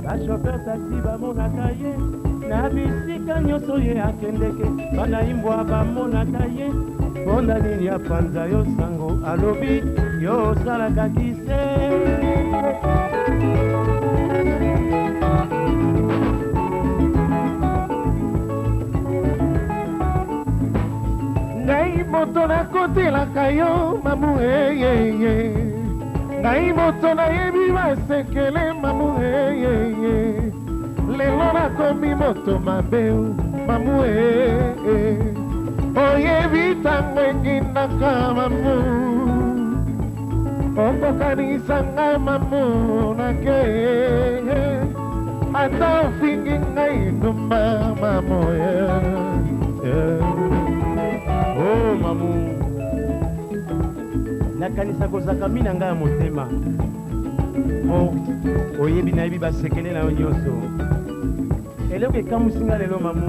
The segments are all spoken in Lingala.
bashofer taxi bamonaka ye na bisika nyonso ye akendeke banaimbwa bamonaka ye mponda nini apanza yo sango alobi yo osalaka kise ngai moto nakotelaka yo mamu eyeye ngai moto nayebi basekele mamu eyeye lelo nakomi moto mabe mamu eyeye oyebi ntango engindaka mamu okokanisanga mamu nake ata ofingi ngai ndumba mamu oh mamu nakanisa kozaka mina ngai ya motema oyebi nayebi basekele na yo nyonso eloko ekamusinga lelo mamu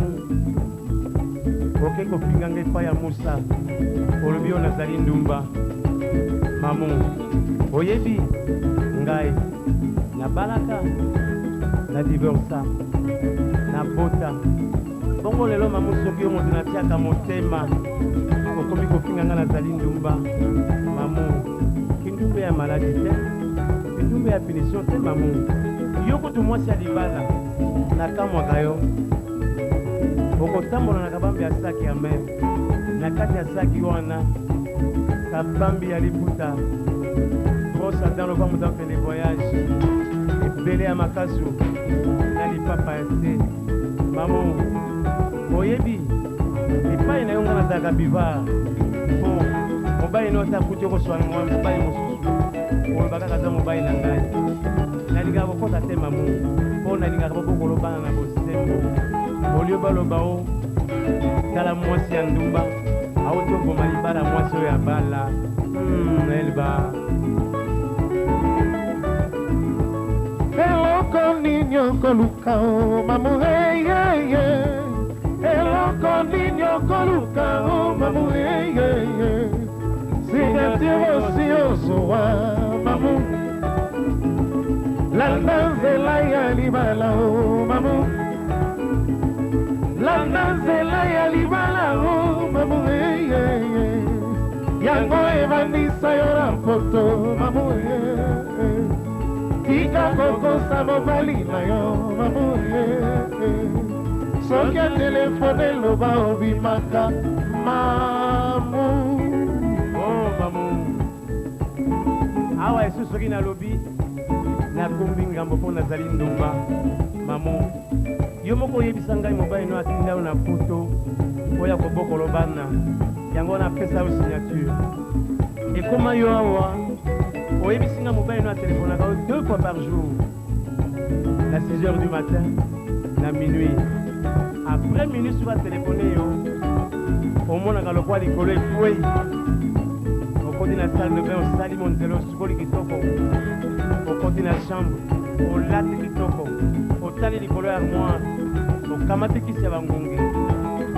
oke kofinga ngai epai ya musa olobi yo nazali ndumba mamu oyebi ngai nabalaka na divorsa na bota bongo lelo mamu soki yo moto natiaka motema okomi kofinga ngai nazali ndumba mamu kindumbe ya maladi te kindumbe ya punition te mamu yo kutu mwasi ya libala nakamwaka yo okotambola na kabambi ya saki ya mer na kati ya saki wana kabambi ya liputa brosa dans le bambu dans les voyages ebele ya makasu na lipapa ya se mamu oyebi epai na yo nga nazalaka bivard po mobali no atakuti okoswana mobali mosusu olobaka kaza mobali na ngai nalingaka kokota te mamu mpo nalingaka bokolobana na bosembo olio baloba o tala mwasi ya ndumba auti oboma libala mwasi oyo ya bala elba eloko nini okoluka o mamu eyeye eloko nini okoluka o mamu eyeye signature osi ozowa mamu landa nzela ya libala o mamu landa nzela ya libala o mamu eyeye yango ebandisa yo na mpoto mamu eyeye tika kokosa mobali na yo mamu eyeye soki ya telefone eloba obimaka mamu oh mamu awa esu soki nalobi nakombi ngambo mpo nazali ndumba mamu yo moko oyebisa ngai mobali no atinda yo na poto oya kobokolo bana yango napesa yo signature ekoma yo awa oyebisi nga mobali no atelefonaka yo 2 fois par jour na 6 heures du matin na minuit après minuit soki atelefone yo omonaka lokwa likolo ekwei okoti na salle de bain osali monzelo osukoli kitoko okoti na chambre olati kitoko otali likolo ya armoire okamati kisi ya bangungi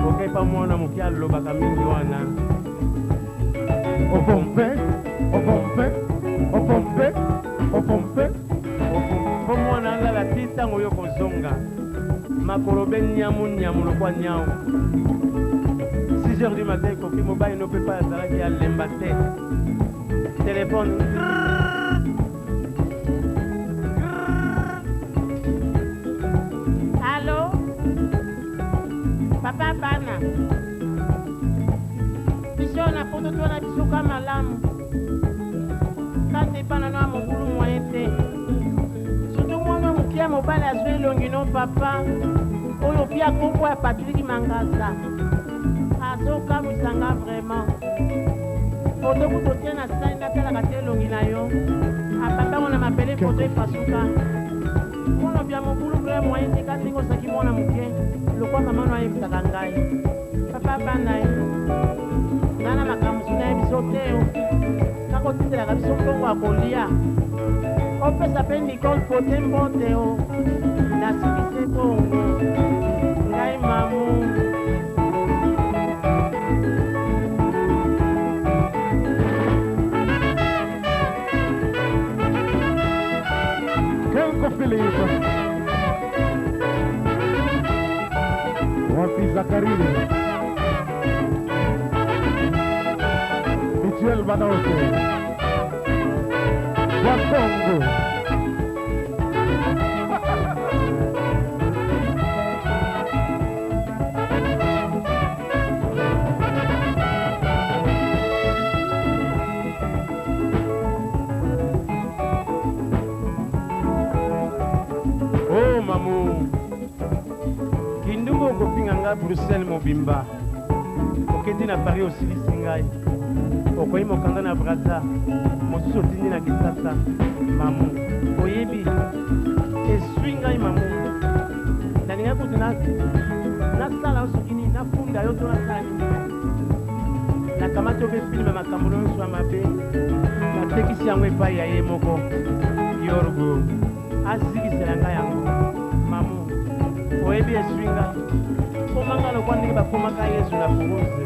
okepa mwana moke alobaka mingi wana opompe opompe opompe opompe po mwana alala ti ntango yo kozonga makolo be nyamu lokwa nyao 6 heures du matin ekoki mobali no mpe pa azalaki alemba te telefone allo papa bana biso na poto twana biso ka malamu kati epana no ya mokulu moye te surtout mwana mokia mobali azwi elongi no papa oyo pia kombo ya Patrick Mangasa azokamwisanga vraiment foto kutotia na sai natalaka te elongi na yo apapango na mabele foto epasuka mwana bya mokulu vre moye te kati ndenge osaki mwana moke lokwa mama no ayebisaka ngai papa bana ye nga na makambo na biso te kaka otindelaka biso mbongo ya kolia opesa mpe Nicole pote mbote o nasikise bongo ngai mamu Philippe Zakarile Michel Banote wa Congo. Oh mamu Kindungo kopinga nga Bruxelles mobimba oketi na Paris osilisi ngai okoyi mokanda na Brazza mosusu otindi na Kinshasa mamu oyebi eswi ngai mamu nalinga kutu nasala yo soki nini nafunda yo to nasala nini nakamati ope filme makambo nyonso ya mabe natekisi yango epai ya ye moko Yorgo azikisela ngai yango mamu oyebi eswi ngai komanga lokwa ndenge bakomaka Yesu na kuruse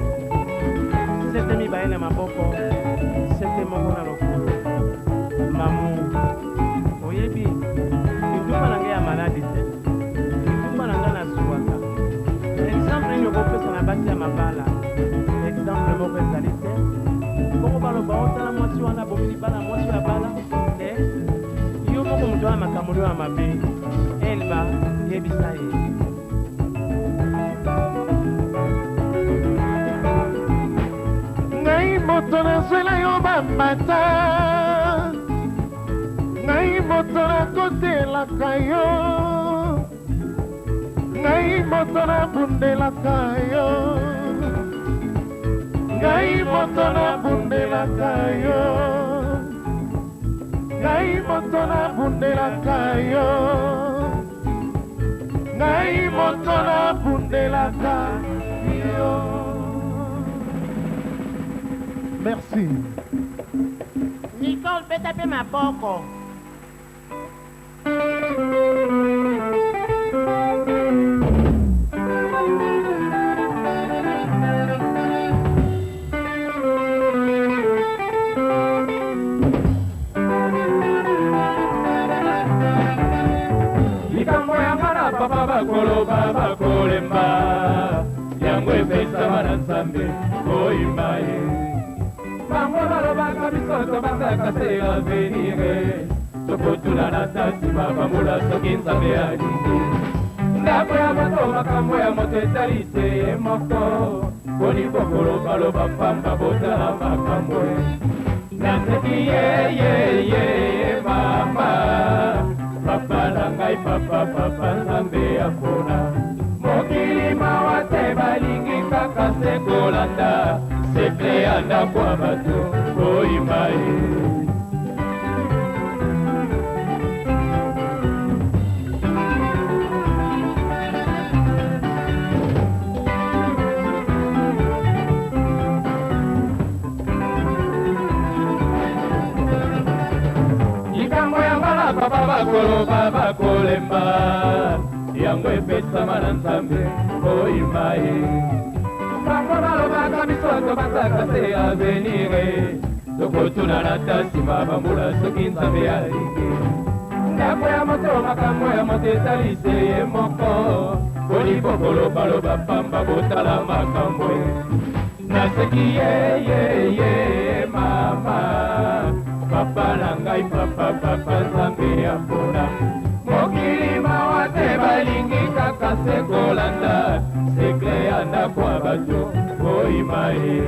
sete mibale na maboko sete moko na lokolo mamu oyebi kindumba na ngai ya maladi te kindumba na ngai na zwaka exemple nini okopesa na basi ya mabala exemple moko ezali te koko baloba otala mwasi wana bomi libala mwasi ya bala te yo moko moto wana makambo ya mabe elba yebisa ye ngai moto nazwela yo bambata ngai moto nakotelaka yo ngai moto nabundelaka yo ngai moto nabundelaka yo ngai moto nabundelaka yo ngai moto nabundelaka yo. Merci. Nicole, peut taper ma boko. Likambo ya mara papa bakolo baba kolemba yango epesa bana nzambe oyimba ye bango balobaka biso tobandaka se avenire tokotula na nsima bambula soki nzambe alingi ndako ya moto makambo ya moto etali se ye moko poni bokoloba pamba botala makambo naseki yeyeye mama papa na ngai papa nzambe apona mokili mawa te balingi kaka se kolanda sekle ya ndako ya bato oyimba ye likambo ya mbala papa bakoloba bakolemba yango epesama na nzambe oyimba ye bango balobaka biso tobandaka se avenire tokotuna na ta nsima bambula soki nzambe alingi ndako ya moto makambo ya moto etali se ye moko poni bokolobaloba pamba botala makambo naseki yeyeye mama papa na ngai papa nzambe apona mokili mawa te balingi kaka se kolanda sekle ya ndako ya bato oyima ye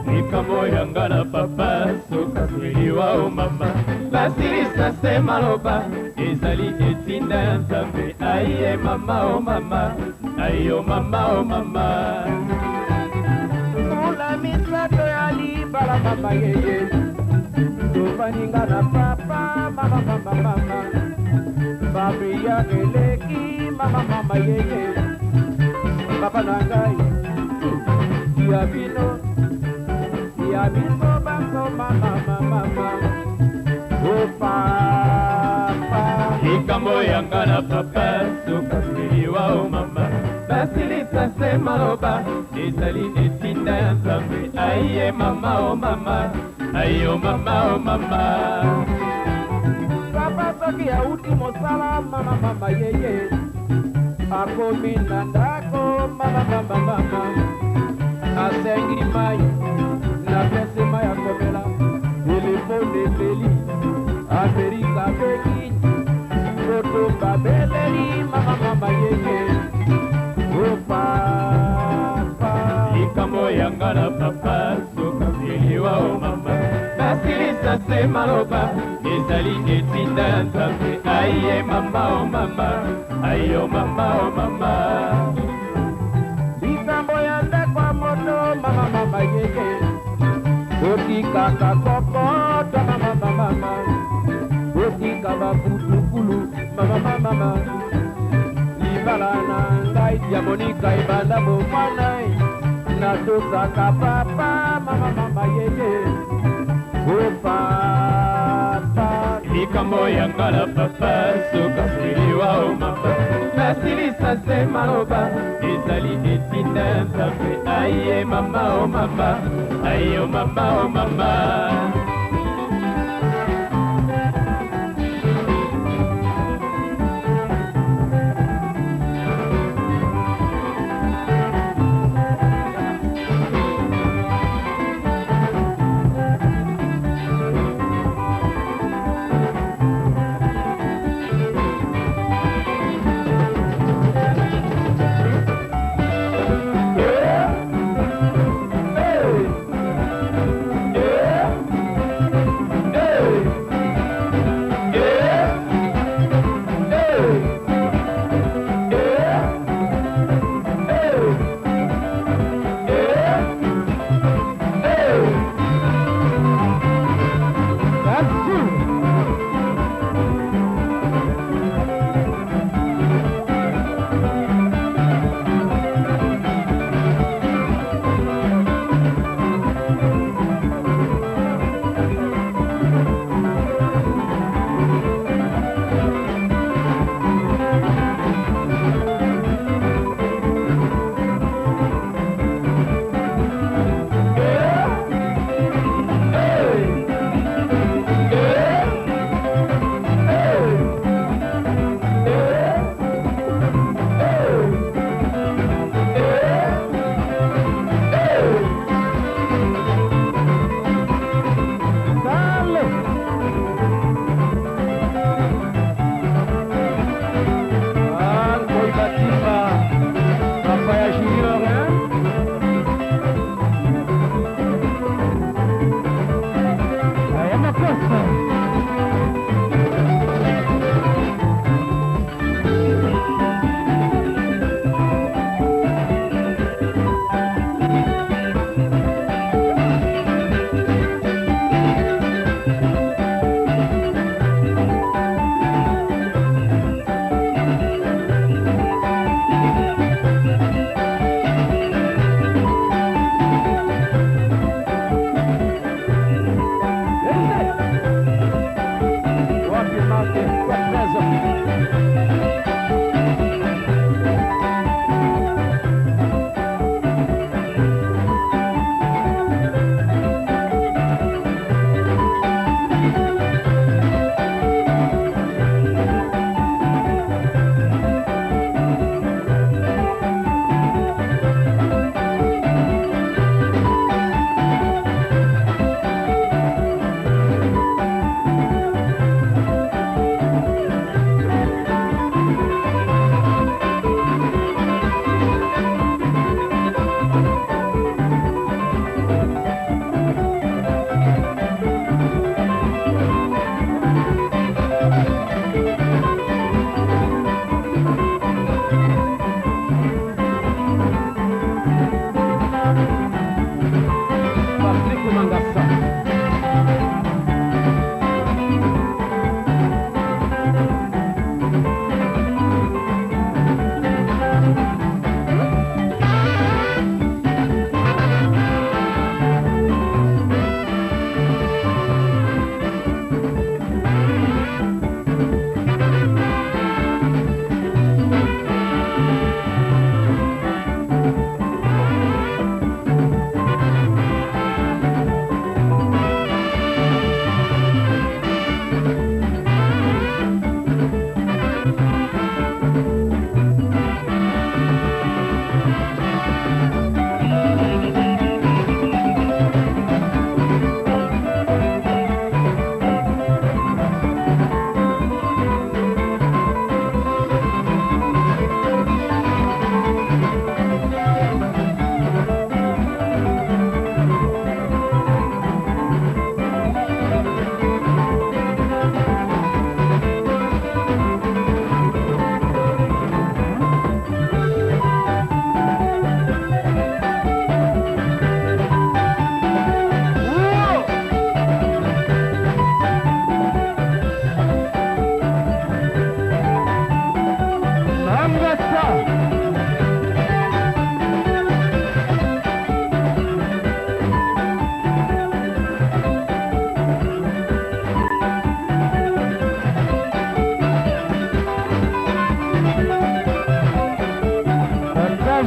likambo yanga na papa sokaseliwa o mama basilisa se maloba ezali etinda ya nzambe aiye mama o mama aiyo mama o mama mula misato ya libala mama yeye tobaninga na papa mama babi ya eleki mama yeye papa na ngai ya bino baso mama o papa likambo yanga na papa sokaseliwa o mama basilisa se maloba ezali etinda ya nzambe aye mama o mama ayo mama o mama papa soki auti mosala mama yeye akomi na ndako mama asengi mai na pese mai akomela telefone ebeli amerika beki foto babeleri mama yeye o papa likambo yanga na papa soka biliwa o mama basilisa se maloba ezali etinda ya nzambe aye mama o mama ayo mama o mama likambo ya ndeko ya moto mama yeye otikaka kokoto mama otika baputukulu mama libala na ngai diamonika ebanda bomwana natosaka papa mama yeye o papa likambo yanga na papa soka biliwa o mama basilisa se maloba ezali etinda ya nzambe aye mama o mama ayo mama o mama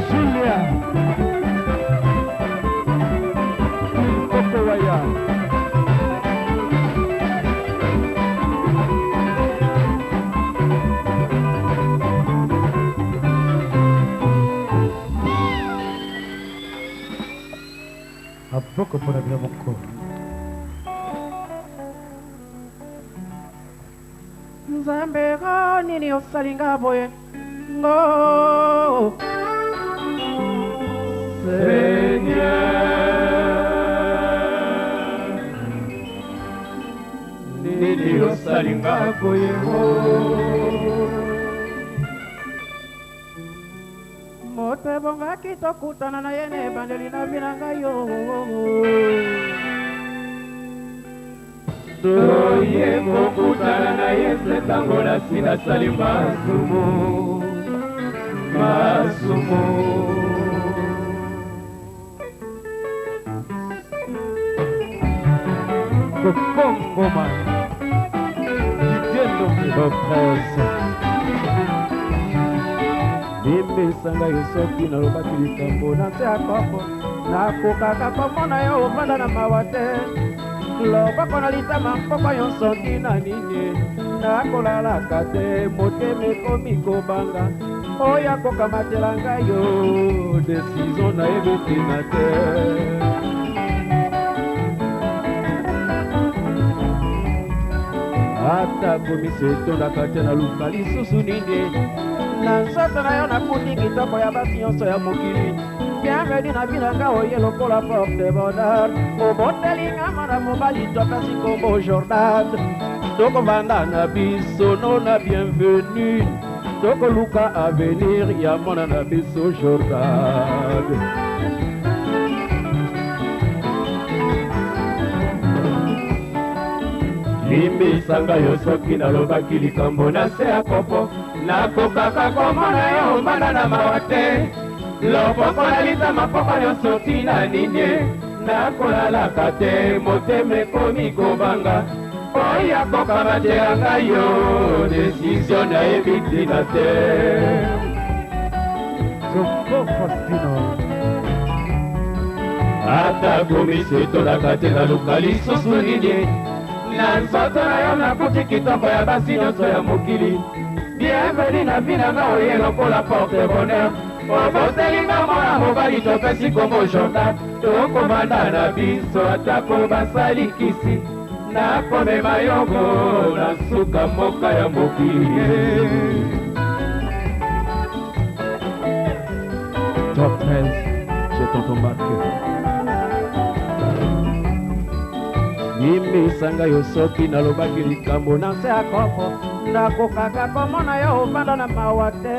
Julia Kokowaya Aboko pona bila moko. Nzambe ga nini osalinga boye ngo Seigneur nini osalinga boye ngo moto ebongaki tokutana na ye na ebandeli na bina ngai yo toye kokutana na ye se ntango nasi nasali masumu kokongoma Didiendo Bopresse Nimbesanga yo soki nalobaki likambo na se ya kopo nakokaka komona yo ovanda na mawa te loboko na litama mpoko nyonso ntina nini nakolalaka te motema ekomi kobanga oyo akokamatela ngai yo desizio nayebi tina te ata komisi etondaka te naluka lisusu nini na nzoto na yo nakuti kitoko ya basi nyonso ya mokili bienveni na binanga oye lokola porte bonheur obotelinga mwana mobali topesi kombo Jordan tokovanda na biso no na bienvenu tokoluka avenir ya mwana na biso Jordan limbisanga yo soki nalobaki likambo na se ya kopo nakokaka komona yo mbanda na mawa te loboko na litama poko nyonso ntina nini nakolalaka te motema ekomi kobanga oyo akokamatela ngai yo desizio nayebi ntina te Zoko Faustino. ata komisi etolaka te naluka lisusu nini na nzoto na yo nakuti kitoko ya basi nyonso ya mokili bienveni na binanga oye lokola porte bonheur obotelinga mwana mobali topesi kombo Jordan tokomanda na biso atako basalikisi nakomema yongo na suka moka ya mokili Top 13, j'ai tonton Marque. Nimbisanga yo soki nalobaki likambo na se ya kopo nakokaka komona yo ovanda na mawa te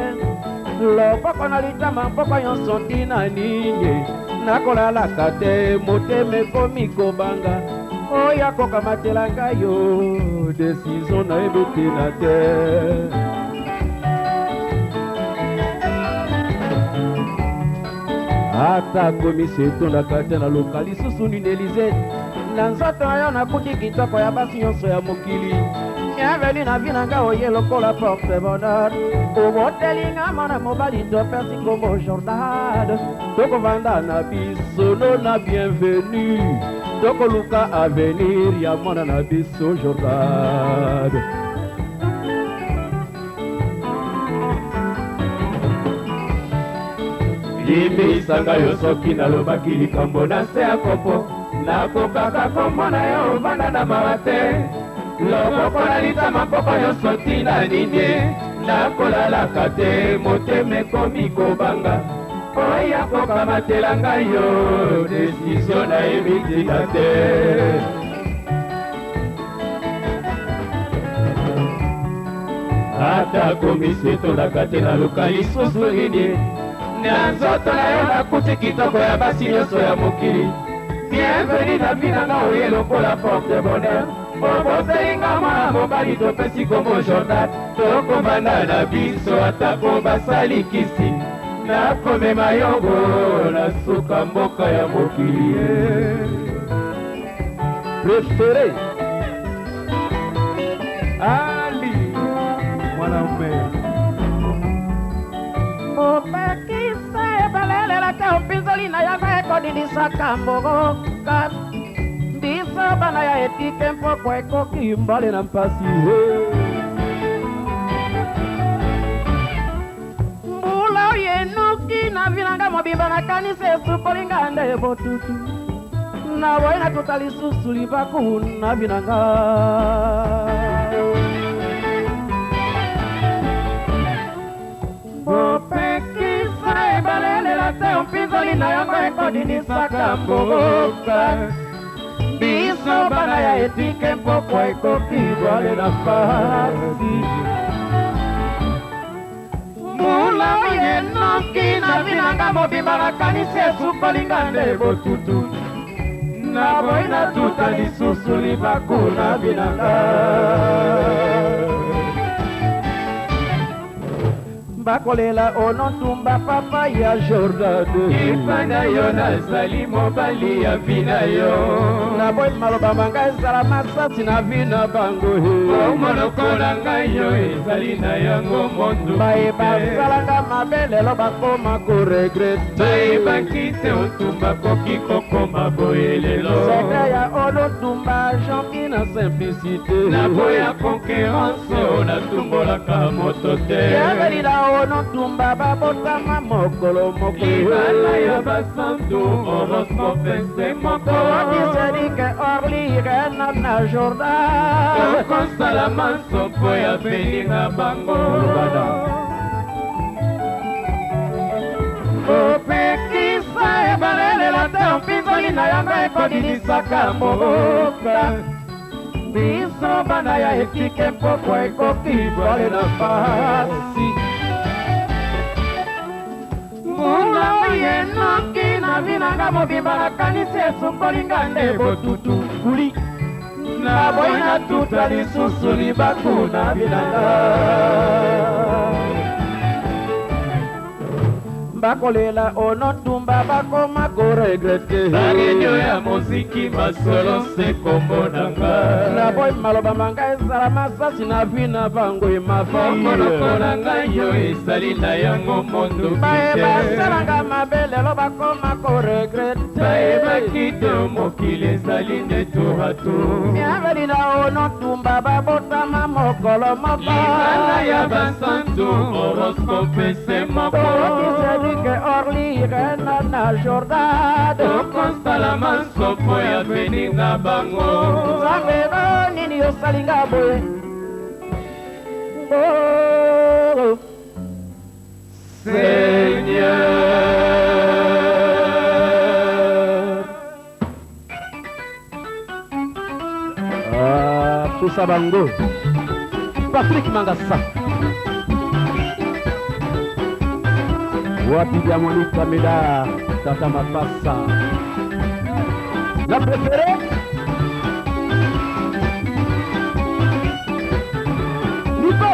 loboko na litama mpoko nyonso ntina nini nakolalaka te motema ekomi kobanga oyo akokamatela ngai yo desizio nayebi ntina te ata komisi etondaka te naluka lisusu nini Elize na nzoto na yo nakuti kitoko ya basi nyonso ya mokili bienveni na vi na nga oye lokola porte bonheur obotelinga mwana mobali topesi kombo Jordan tokovanda na biso no na bienvenu tokoluka avenir ya mwana na biso Jordan limbisanga yo soki nalobaki likambo na se ya kopo nakokaka komona yo ovanda na mawa te loboko na litama poko nyonso ntina nini nakolalaka te motema ekomi kobanga oyo akokamatela ngai yo desizio nayebi ntina te ata komisi etondaka te naluka lisusu nini na nzoto na yo nakuti kitoko ya basi nyonso ya mokili bienveni na binanga oye lokola porte bonheur obotelinga mwana mobali topesi kombo Jordan tokomanda na biso atako basalikisi nakomema yongo na suka mboka ya mokili Préféré Ali mwanaume opekisa ebala mpinzoli na yango ekodilisaka mboka biso bana ya etike mpoko ekoki mbale na mpasi mbula oyo enuki na vilanga mobimba nakanisi esukolinga nde botutu na boyi natuta lisusu libaku na vinanga bopekisa ebalelela te mpinzoli na yango ekodinisaka mboka biso bana ya etike mpoko ekoki bwale na fasi mbula oyo enoki na vinanga mobimba nakanisi esukolinga nde botutu na boyi natuta lisusu libaku na vinanga bakolela onotumba papa ya Jordane ipanda yo nazali mobali ya vina yo na boyi maloba manga ezala masasi na vina bango omonokola ngai yo ezali na yango mondu basalanga mabe lelo bakoma koregrete bayebaki te otumba koki kokoma boye lelo sekre ya onotumba gentil na simplicité na boya konkurence oyo natumbolaka moto te onotumba babotama mokolo libala ya basantu horoscope se moko okisedike orli rena na Jordan okosala mansopo ya beninga bango opekisa ebalelela te mpinzoli na yango ekodilisaka mboka biso bana ya etike mpoko ekoki bwale na fasi mbula oyo enoki na vinanga mobimba nakanisi esukolinga nde botutu kuli na boyi natuta lisusu libaku na vinanga bakolela onotumba bakoma koregrete baredio ya moziki masolo se kombo nanga na boyi maloba manga ezala masasi na vina bango emafaokonokola ngai yo ezali na yango mondo basalanga mabe lelo bakoma koregrete bayebaki te mokili ezali nde turatu miaveli na onotumba babotama mokolo moko libala ya basantu horoscope se moko ke orli rena na Jordan okosala mansopo ya beninga bango nzambe nini osalinga boye Seigneur pusa bango Patrick Mangasa wapi Diamonique Kameda Tata Mapassa la préférée Nico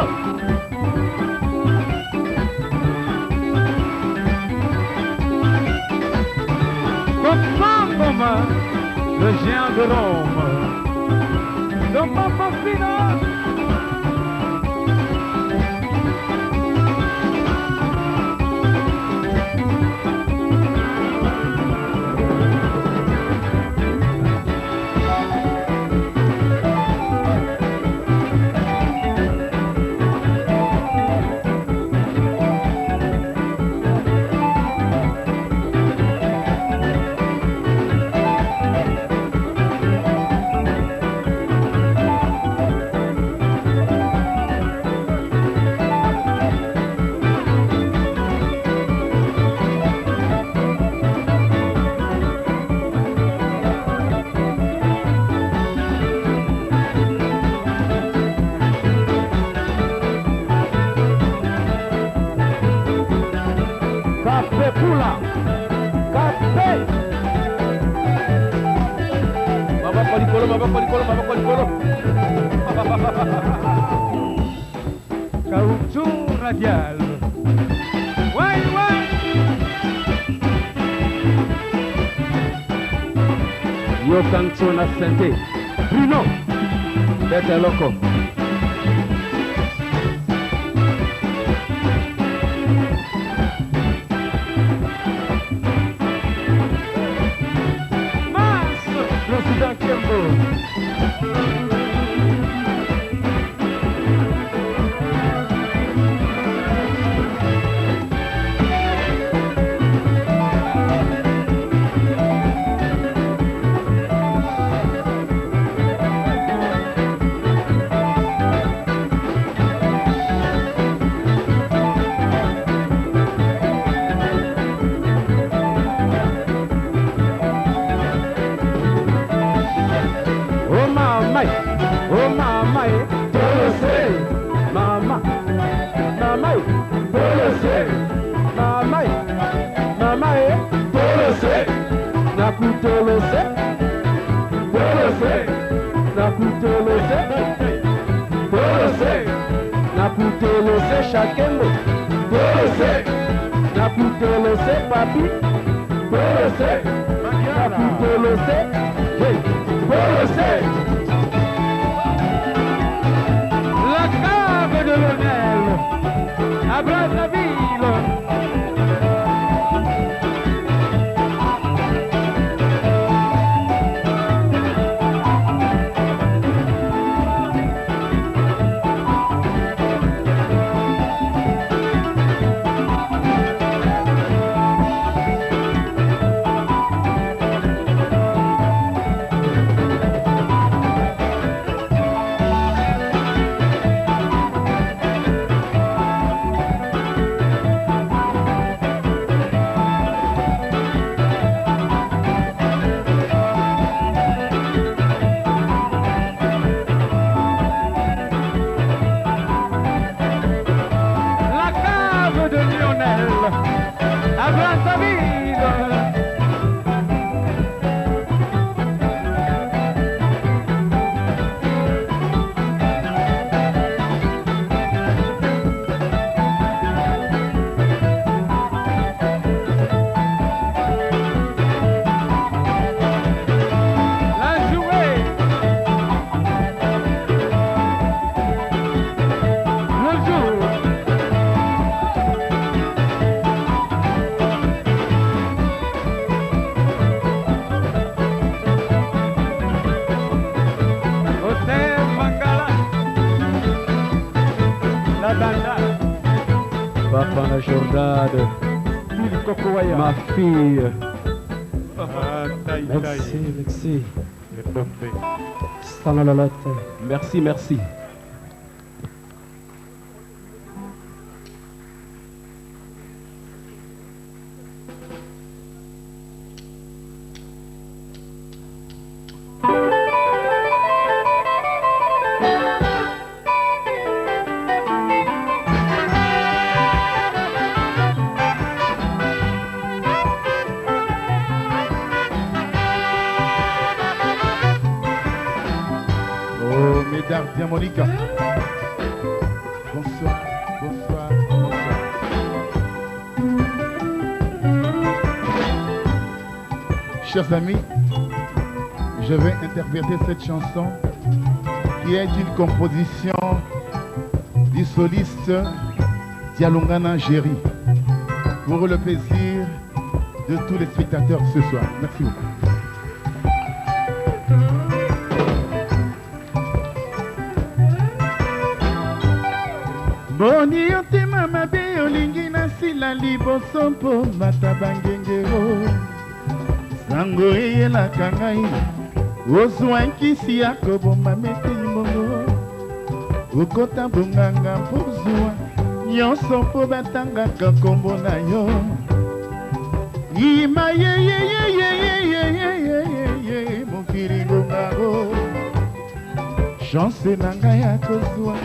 Comment le géant de Rome Don Papa Fino Caoutchouc radial. Ouais, ouais. Yo Kancho na Sente Bruno Bete Loco Chakembo, na Putolose papi, na Putolose, la cave de Lionel, à Brazzaville. Papa na Jordade, ma fille. Merci. Stanno la lotte. Merci, merci. Monica. Bonsoir. Chers amis, je vais interpréter cette chanson qui est une composition du soliste Dialongana Géry pour le plaisir de tous les spectateurs ce soir. Merci beaucoup. Boni otema mabe olingi na sila liboso mpo matabangengero sango eyelaka ngai ozwa nkisi ya koboma mete limongo okota bonganga mpo zwa nyonso mpo batangaka kombo na yo ima yeyeyeyeyeyeyeye mokili ngongaro chance na ngai ya kozwa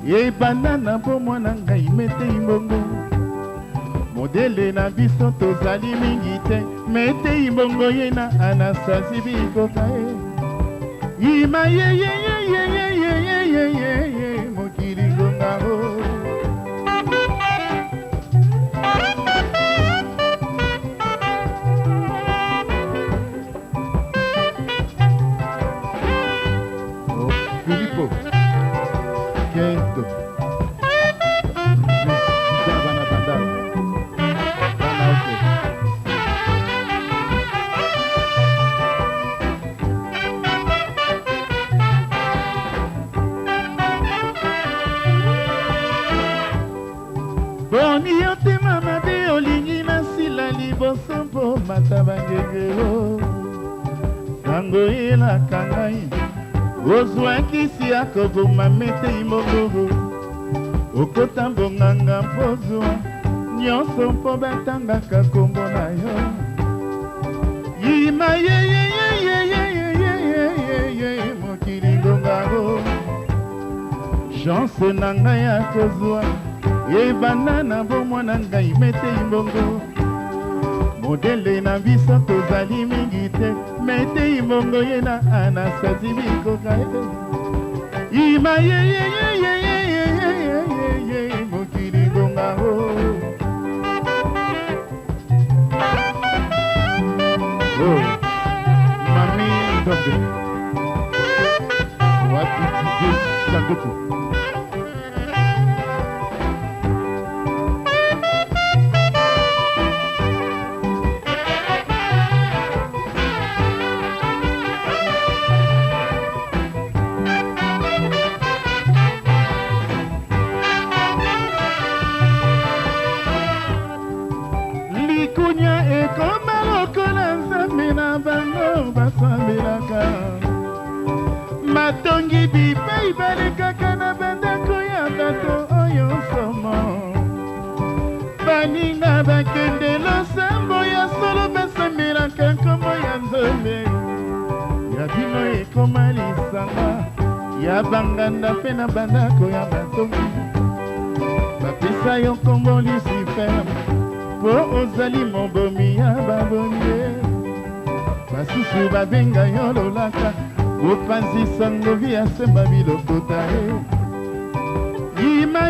yebana na bomwa na ngai mete imbongo modele na biso tozali mingi te mete imbongo ye na Anastasie bikoka ye ima yeyeyeyeyeyeye mokili ngongaro Filippo Kento Bana Bandar Bana Oke Boni yote mama be olingi na sila liboso mpo matabangengero sango elaka ngai ozwa nkisi ya koboma mete imogogo okota mbonganga mpo zwa nyonso mpo batangaka kombo na yo ima yeyeyeyeyeyeyeye mokili ngongaro chance na ngai ya kozwa yebana na bomwa na ngai mete imbongo modele na biso tozali mingi te mete imbongo ye na Anastasie bikoka ima yeyeyeyeyeyeye mokili oh. Oh, Mami Ndombe. Watu tije sanduku. Likunya ekoma lokola nzambe na bango basambelaka matongi bipai balekaka na bandako ya bato oyo somo baninga bakende losambo ya solo basambelaka nkombo ya nzambe ya bino ekoma lisanga ya banganda mpe na bandako ya matongi bapesa yo nkombo Lucifer po ozali mobomi ya babomi basusu babenga yo lolaka opanzi sango via semba bilokota ima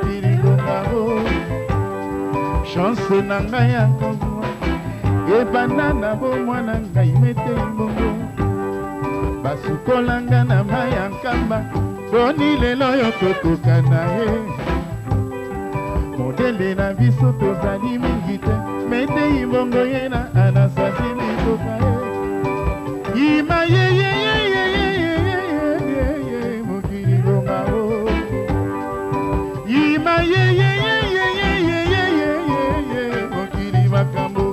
iligonao chance na ngai ya kozwa ebanda na bomwana ngai mete mbongo basukolanga na mai ya nkamba poni lelo yo tokoka na ye modele na biso tozali mingi te mete ibongo ye na anasasi likoka ye ima mokili longa o ima mokili makambo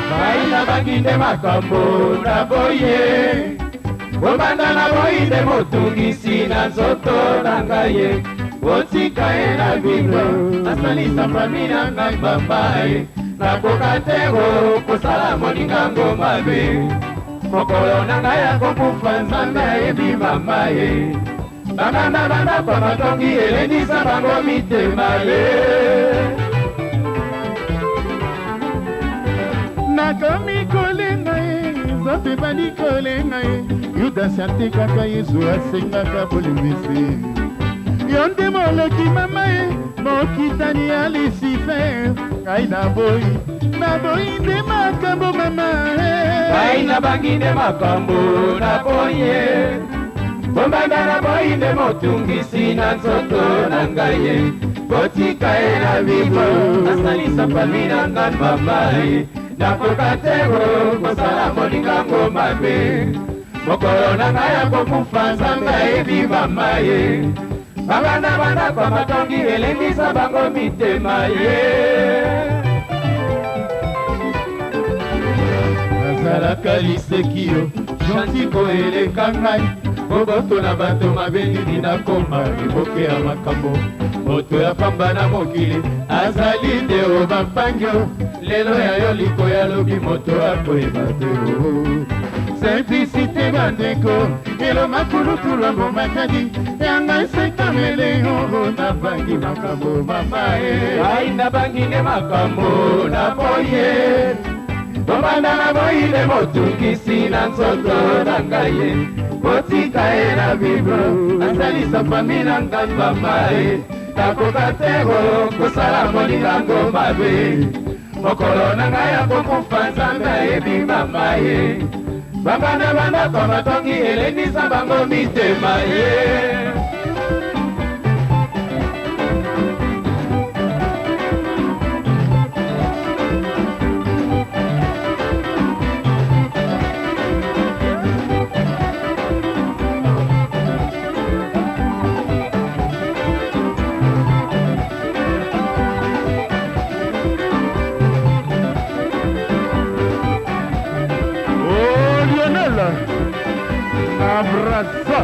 baina banginde makambo na boye bobanda na boyinde motungisi na nzoto na ngai botika ye na bino nasalisa fami na ngai bambaye nakoka te kosala moningango mabe mokolo na ngai akokufa nzambe ayebi mama ye banganda bandako matongi elendisa bango mitema ye nakomi kolenga ye nzambe bali kolenga ye yudasi atekaka yesu asengaka bolingisi yo nde moloki mama ye mokitani ya Lucifer ngai naboyi nde makambo mama ngai nabangi nde makambo naboye bombanda naboyi nde motungisi na nzoto na ngai ye botika ye na bibo nasalisa fami na ngai mama ye nakoka te kosala moningango mabe mokolo na ngai akokufa nzambe ayebi mama ye banganda bandako matongi elendisa bango mitema ye nazalaka liseki yo gentil koeleka ngai boboto na bato mabenini nakoma liboke ya makambo moto ya pamba na mokili azali nde o bampangi o lelo ya yo likoya lobi moto akoyeba te o simplicité bandeko elo makulutu lwango makadi yanga esekamele yongo nabangi makambo mama ye ai nabangi nde makambo naboye tobanda na boyinde motungisi na nzoto na ngai ye botika ye na biblo nasalisa fami na ngai mama ye nakoka te kosala moningango mabe mokolo na ngai akokufa nzambe ayebi mama ye banganda bandako matongi elendisa bango mitema ye abraça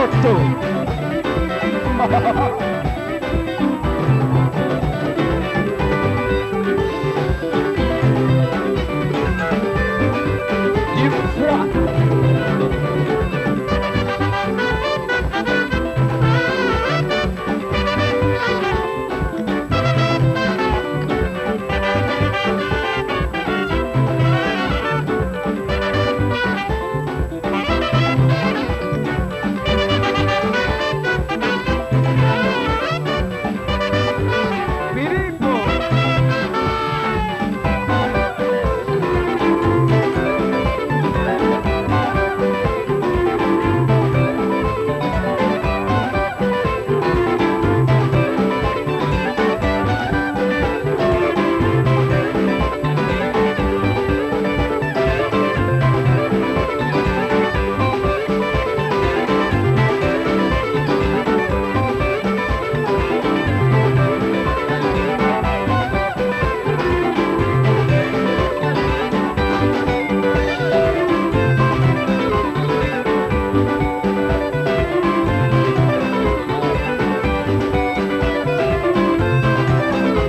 moto. Du froid.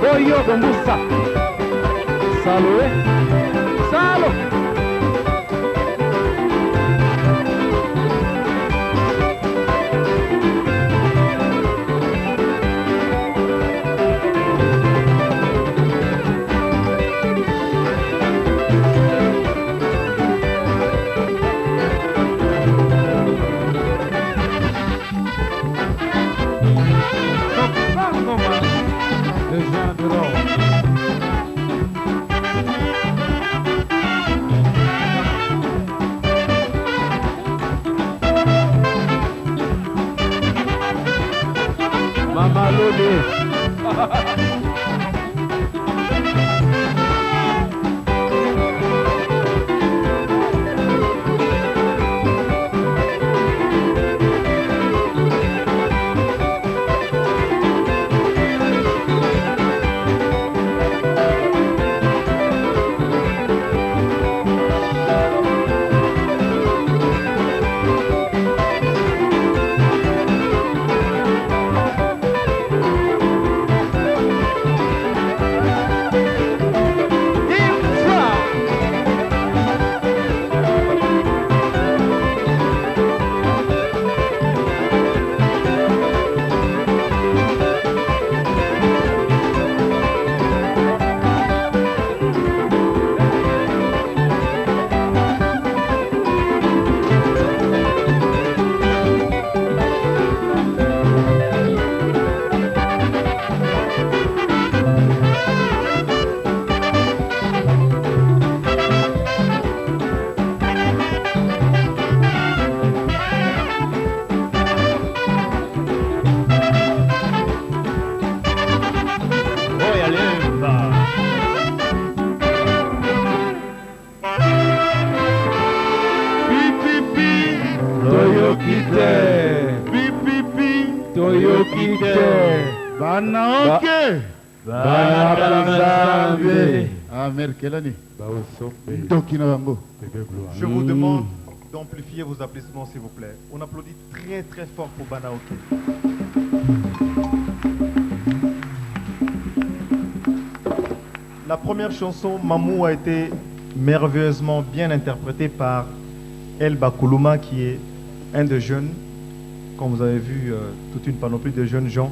Boyo Musa. Salo, Salo. Le Jean de l'or. Mama Lone. Toyokite Banaoke Banabazambe Amer Kelani Dokina Bango. Je vous demande d'amplifier vos applaudissements s'il vous plaît. On applaudit très très fort pour Banaoke. La première chanson, Mamou, a été merveilleusement bien interprétée par El Bakuluma, qui est un des jeunes, comme vous avez vu, toute une panoplie de jeunes gens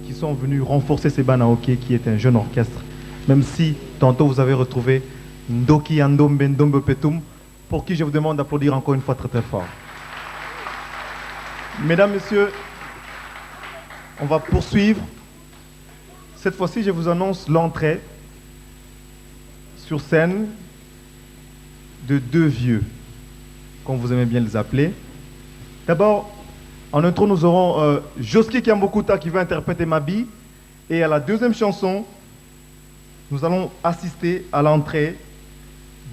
qui sont venus renforcer ces Banaoke, qui est un jeune orchestre. Même si, tantôt, vous avez retrouvé Ndoki Andombe Ndombe Petum, pour qui je vous demande d'applaudir encore une fois très très fort. Mesdames, Messieurs, on va poursuivre. Cette fois-ci, je vous annonce l'entrée sur scène de deux vieux, comme vous aimez bien les appeler. D'abord, en intro, nous aurons Joski Kiambokuta qui va interpréter Mabi. Et à la deuxième chanson, nous allons assister à l'entrée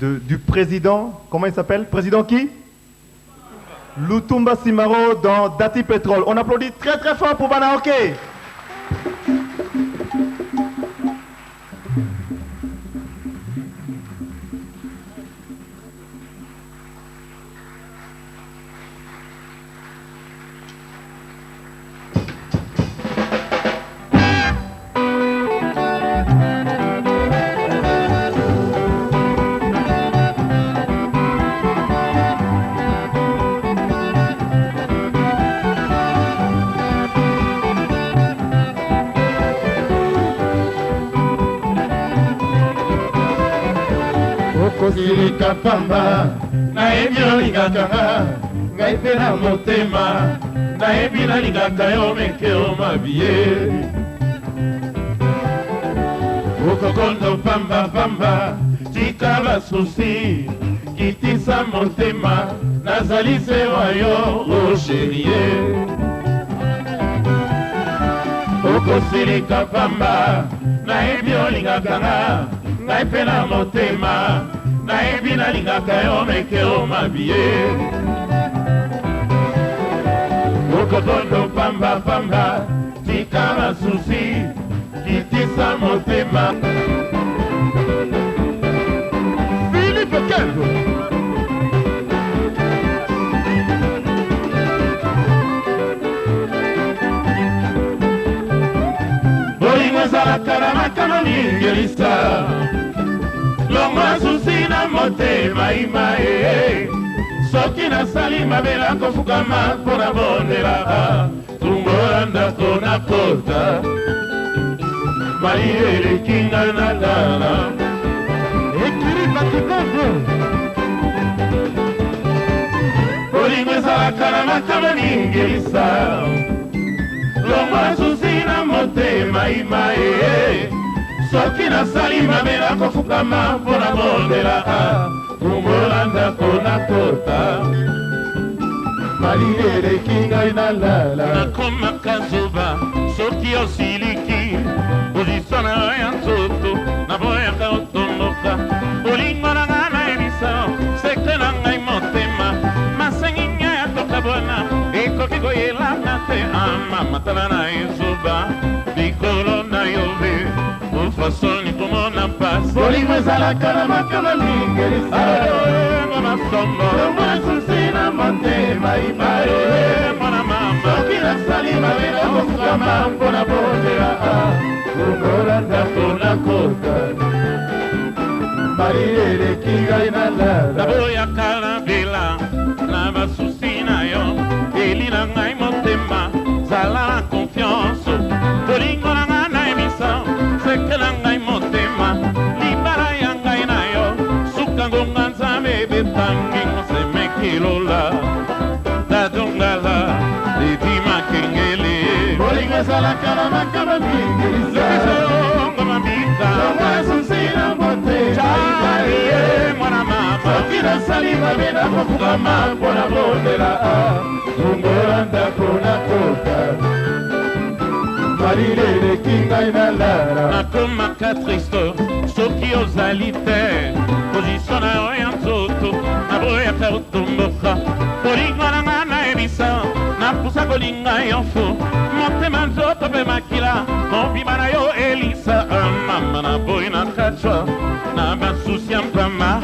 du président, comment il s'appelle? Président qui? Lutumba Simaro dans Dati Petrol. On applaudit très très fort pour Banaoke. okosilika pamba nayebi olingaka nga ngai mpe na motema nayebi nalingaka yo meke o mabiye okokondo pambapamba tika basusi kitisa motema nazali se wa yo o sherie okosilika pamba nayebi olingaka nga ngai mpe na motema nayebi nalingaka yo meke o mabiye okokondo pambapamba tika basusi kitisa motema Philippe Kenzo bolingo ezalaka na makama mingelisa longwa susi na motema ima soki nasali mabe nakofukama mpo na bondela tumbola ndako na kota mali elekinga na lala ekiri patikondo bolingo ezalaka na makama mingelisa longwa susi na motema ima soki nasali mabe nakofukama mpo na bondela tumbola ndako na kota mali eleki ngai na lala nakomaka zoba soki osiliki pozisio na yo ya nzoto naboyaka otomboka bolingo na ngai nayebisa sekre na ngai motema masengi ngai ya tokabwana ekoki koyelana te amamatala na ezoba likolo na yo be ofasoni komona pasi bolingo ezalaka na makama mingelisa ayoyengo masombo omasusi na motema ibaye mwana mama soki nasali mabe nakofukama mpo na bondela kongola ndako na kota mali eleki ngai na lala naboyaka na bela na basusi na yo eli na ngai motema zala na confiance bolingo na ngai nayebisa seke na ngai motema libala ya ngai na yo suka ngonga nzambe ebetangi ngosemekilola dadongala edi makengele bolingo ezalaka na makama mingilisongo mabika wasusi na motema mwana mama soki nasali mabe nakofukama mpo na bondela tumbola ndako na kota mali eleki ngai na lala nakomaka triste soki ozali te pozisio na yo ya nzoto naboyaka otomboka bolingo na ngai nayebisa napusa kolinga yo fo motema nzoto mpe makila mobima na yo elisa mama naboyi nakacwa na basusi ya mpama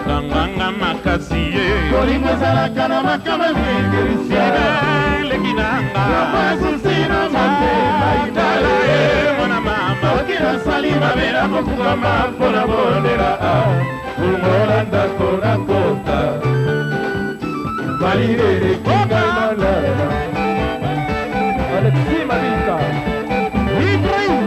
kanganga makasi ye bolingo ezalaka na makama mingelisa eleki nanga basusi na motema itala ye mwana mama oki nasali mabe nakofukama mpo na bondela kungola ndako na kota mali eleki ngai na lala Alexis Malika Ibrahim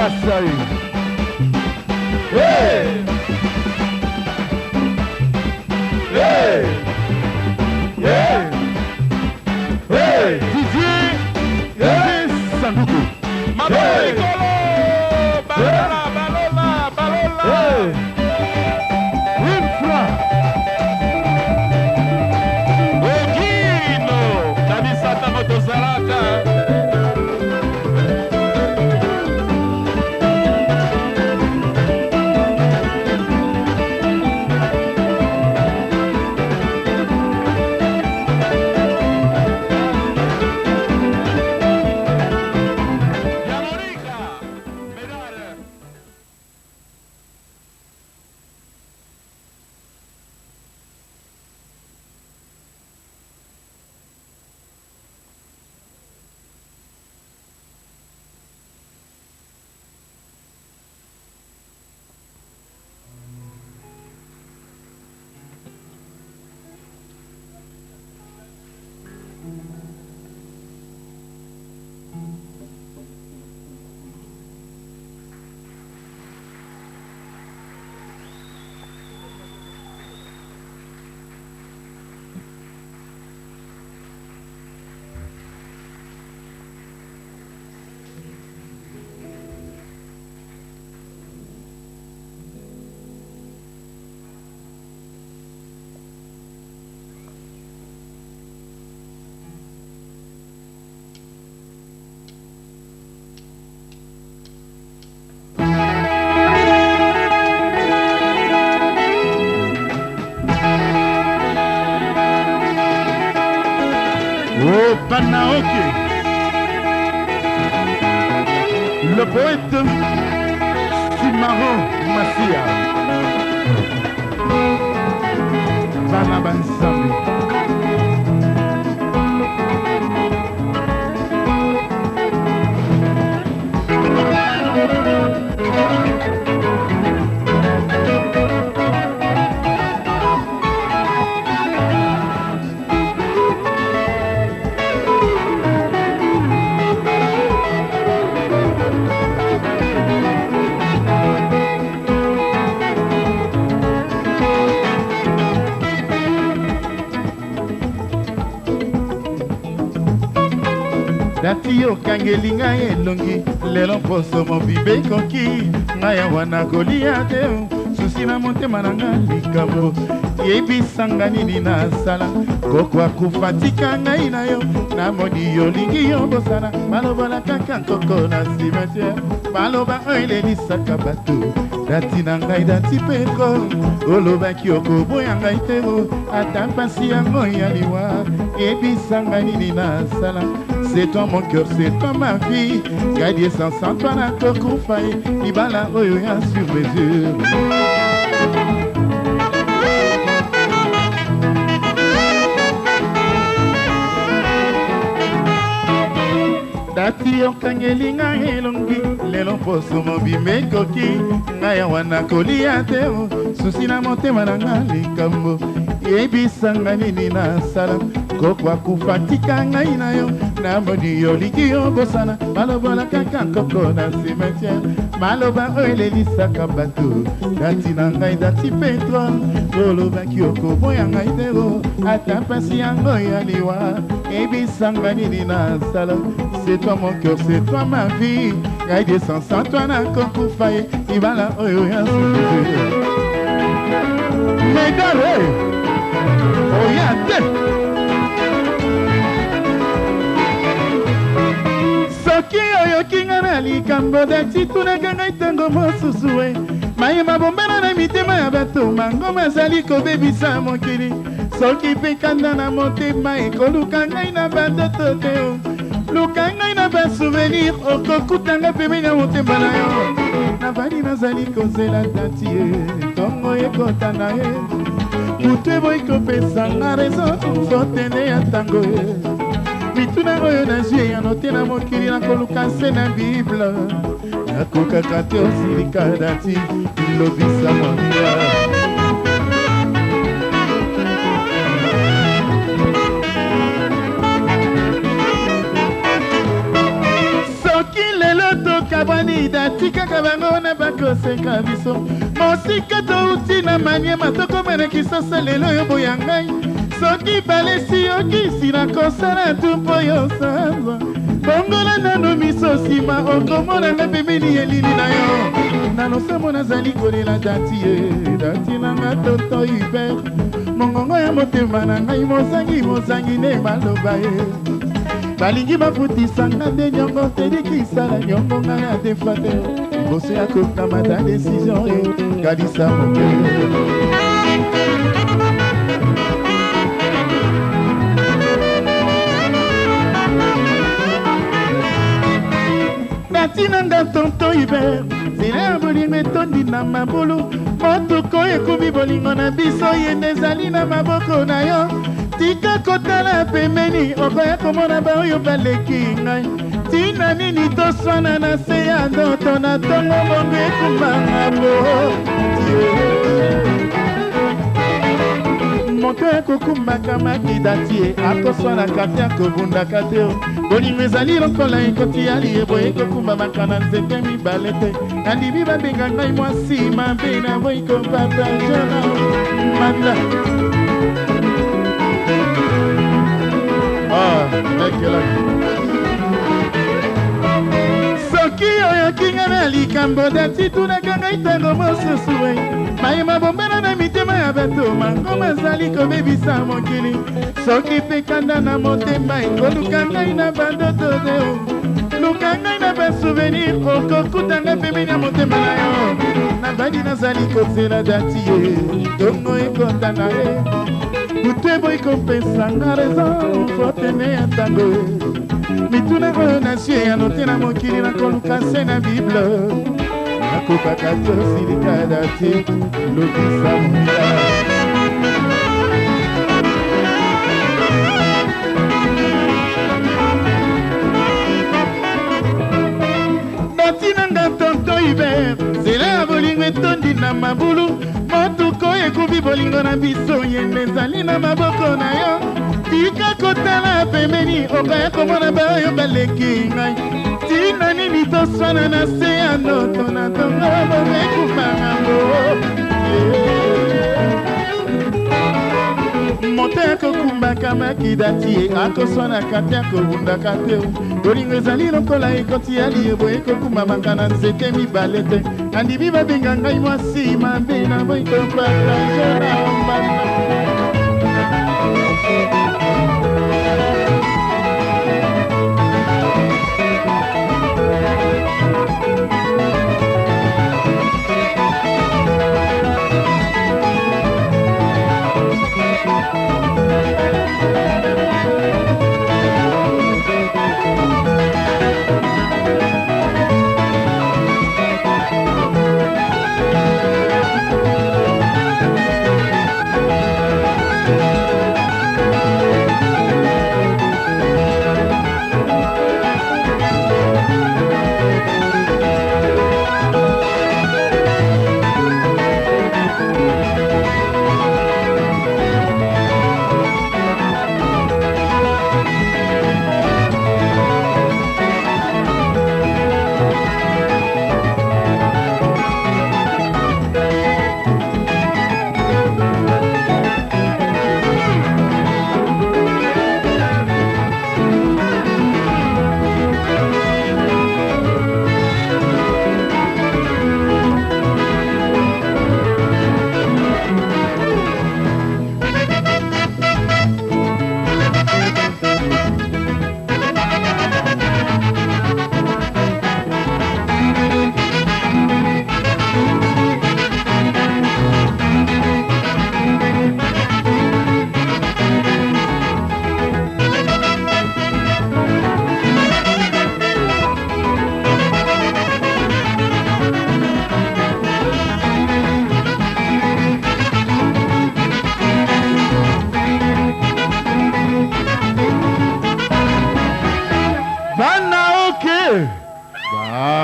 Masai. Hey! Hey! Yeah! Hey! Didier Sanduku. Hey! Balola, balola, balola! Infra. Ogino! Kabisata motozalaka! Oh, Panaoke. Le poète Simaro Massia. Banabansambi. Dati okangeli ngai elongi lelo mposo mobibe ekoki ngai awa nakolia te susi na motema na ngai likambo yebisanga nini nasala koko akufa tika ngai na yo namoni yo lingi yo bosana balobola kaka nkoko na cimetière baloba oyo elelisaka bato dati na ngai dati petro olobaki okoboya ngai te ata mpasi yango ya liwa yebisanga nini nasala. C'est toi mon cœur, c'est toi ma vie. Gardez sans toi na kokufaye. Libala oyo ya sur mesure. Dati okangeli ngai elongi lelo mposo mobimba ekoki ngai awa nakolia te susi na motema na ngai likambo yebisanga nini nasala koko akufa tika ngai na yo namoni yo lingi yo bosana balobola kaka nkoko na cimetière maloba oyo elelisaka bato dati na ngai dati petrole olobaki okoboya ngai te ata mpasi yango ya liwa ebisanga nini nasala. C'est toi mon cœur, c'est toi ma vie. Gaïdé sans toi na kokufa ye ibala oyo ya sukufu. Medale oya te soki oyoki nga na likambo dati tunaka ngai ntango mosusu we mayema bombana na mitema ya bato mangoma azali kobebisa mokili soki mpe kanda na motema ekoluka ngai na bandoto te luka ngai na basouvenir okokutanga pembeni ya motema na yo navandi nazali kozela dati ye ntongo ekota na ye kutu eboyi kopesanga rezo fotende ya ntango ye mituna oyo nazwi yano te na mokili nakoluka nse na bible nakokaka te osilika dati lobisa monia soki lelo tokabwani makida tikaka bango na bakoseka biso mosika touti na manyema tokomana kisasa lelo oyo boya ngai soki balesi yokisi na kosala tu mpo yo sanza bongola nano miso nsima okomona nga pembeni elili na yo nanosamo nazali kolela dati ye dati nanga toto hiper mongongo ya motema na ngai mozangi ne maloba ye balingi bafutisanga nde nyongo tedikisala nyongo ngai ya defa te liboso ya kokamata desizio ye kadisa mokele natinanga tonto hiver nzela ya bolingo etondi na mabulu motuko ekomi bolingo na biso yende ezali na maboko na yo tika kotala pembeni okoya komona baoyo baleki ngai tina nini toswana na se ya ndoto na tongo bongo ekumbanga bo moto ekokumbaka makida tie akoswanaka te akobundaka te bolingo ezali lokola ekoti ya liyebo ekokumbamaka na nzete mibale te nandimi babenga ngai mwasi mabe na boyi kopartage na manda soki oyokinga na likambo dati tunaka ngai ntango mosusu mayema bombela na mitema ya bato mangoma ezali kobebisa mokili soki mpe kanda na motema ekoluka ngai na bandoto deo luka ngai na basouvenir okokutanga pembeni ya motema na yo nabandi nazali kozela dati ye ntongo ekotanga ye butu eboyi kopesanga raison fotene ya ntango mituna oyo nasie ya note na mokili nakoluka se na bible nakokaka te osilika dati lokisa moya natinanga tonto hiver nzela ya bolingo etondi na mabulu motuko ekubi bolingo na biso yende ezali na maboko na yo tika kotala pembeni okoya komona baoyo baleki ngai tina nini toswana na se ya ndoto na tongo bomekumbango moto akokumbaka makida tie akoswanaka te akobundaka te bolingo ezali lokola ekoti ya liyebo ekokumbamaka na nzete mibale te andimi babenga ngai mwasi mabe na boyi kopartage na mbanda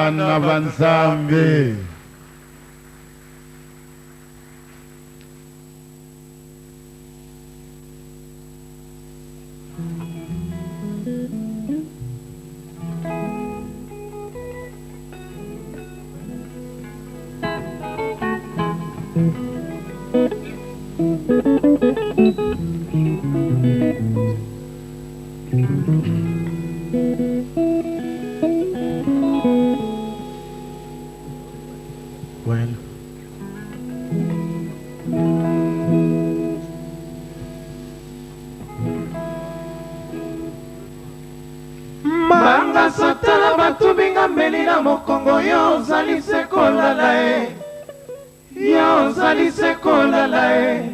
Bana banzambe Well. Manga satala batu binga mbeli na mokongo yo ozali se kolala e. Yo ozali se kolala e.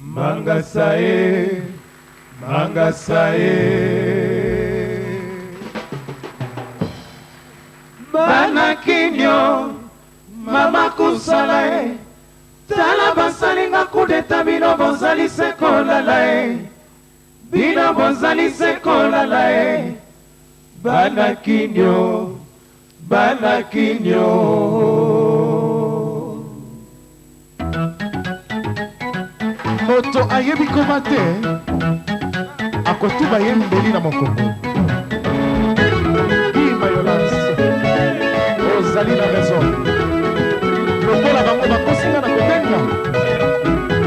Manga sae, manga sae. Bana kinyo, mama kusala e. Tala basalinga kudeta bino bozali se kolala e. Bino bozali se kolala e. Bana kinyo, bana kinyo. Moto ayebi koma te akotuba ye mbeli na mokongo. Violence ozali na raison. Lokola bango bakosinga na kobenga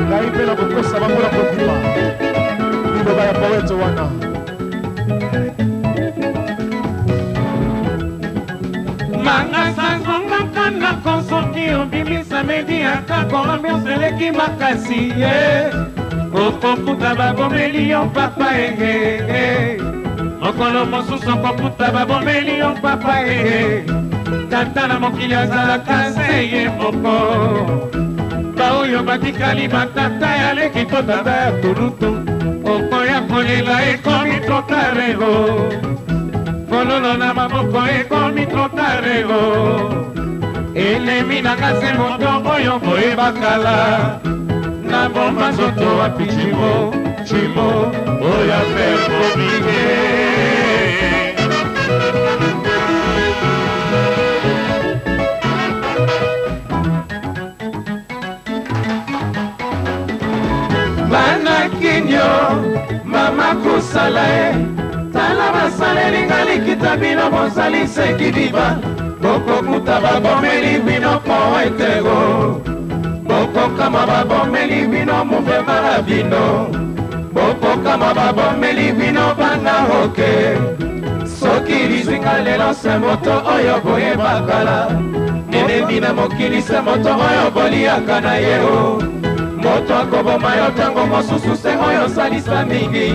ngai mpe na kokosa bango na kobima liloba ya poete wana. Manga sangonga kana konsoki obimisa medi akako ambiance eleki makasi ye. Okokuta babomeli yo papa ege. Mokolo mosusu okokuta babomeli yo papa ege. Tata na mokili azalaka se ye moko. Baoyo batikali batata yaleki to tata ya tulutu. Okoya kolela ekomi totarego. Kololo na maboko ekomi totarego. Elemi na kase moto oyo boye bakala. Na bomba zoto wapi chimo, chimo oya fermo mige. Bana kinyo, mama kusala e. Tala basaleli ngali kitabino bozali sekidiba. Boko kuta babomeli bino poetego. Boko kama babomeli bino muvema la bino. Boko kama babomeli bino bana hoke. Soki lizinga lelo se moto oyo boye bakala. Nene bina mokili se moto oyo boli akana yeo. Moto akoboma yo tango mosusu se oyo salisa mingi.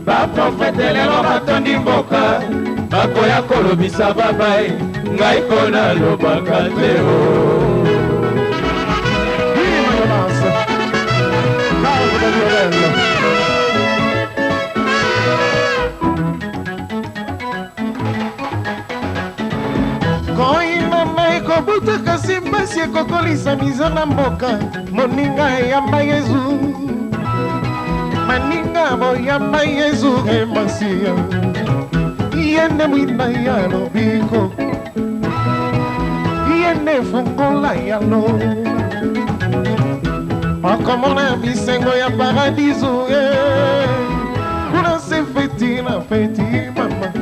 Ba profete lelo batondi mboka. Bakoya kolobisa babae. Ngai kona lobaka teo. Kobuta kasi mbasi ekokolisa mizo na mboka. Moninga yamba Yezu, maninga boyamba Yezu emasia. Yende mwina ya lobiko, yende fungola ya lo. Makomona bisengo ya paradiso kuna se feti na feti mama.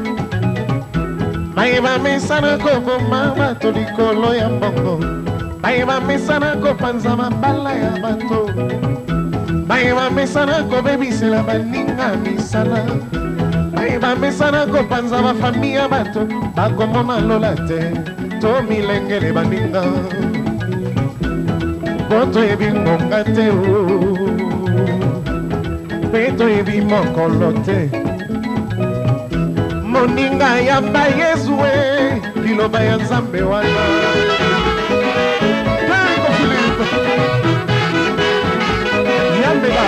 Baiba mesana kopo mama tolikolo ya mbongo. Baiba mesana kopanza mabala ya bato. Baiba mesana kobebisela baninga misala. Baiba mesana kopanza bafami ya bato. Bakomona lola te to milengele baninga. Boto ebi ngonga te o. Beto ebi mokolo te. Moninga yamba Yesu liloba ya Nzambe wana. Tango Philippe Yambela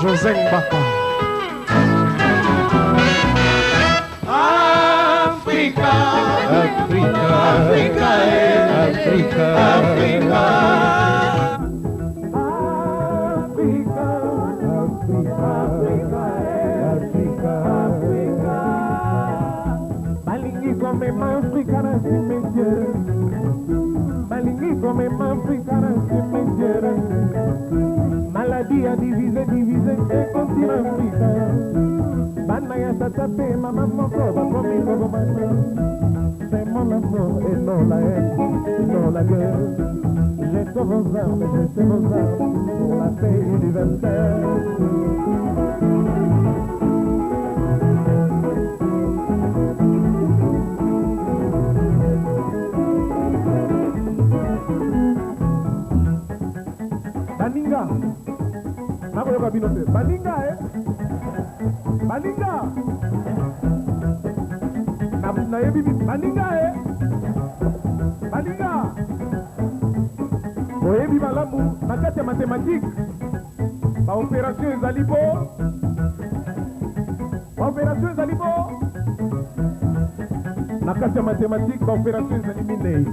José Mbaka. Africa, Africa, Africa, Africa, Africa. Maladie a divisé, divisé et continue Africa. Banaya tatape, maman moko, bakomi kogo bana. C'est mon amour et non la haine, non la guerre. J'étais vos armes pour la paix universelle. Baninga, nakoyoka bino te. Baninga Baninga, nayebi Baninga Baninga, oyebi malamu na kati ya mathématique baopération ezali bo, na kati ya mathématique baopération ezali minei.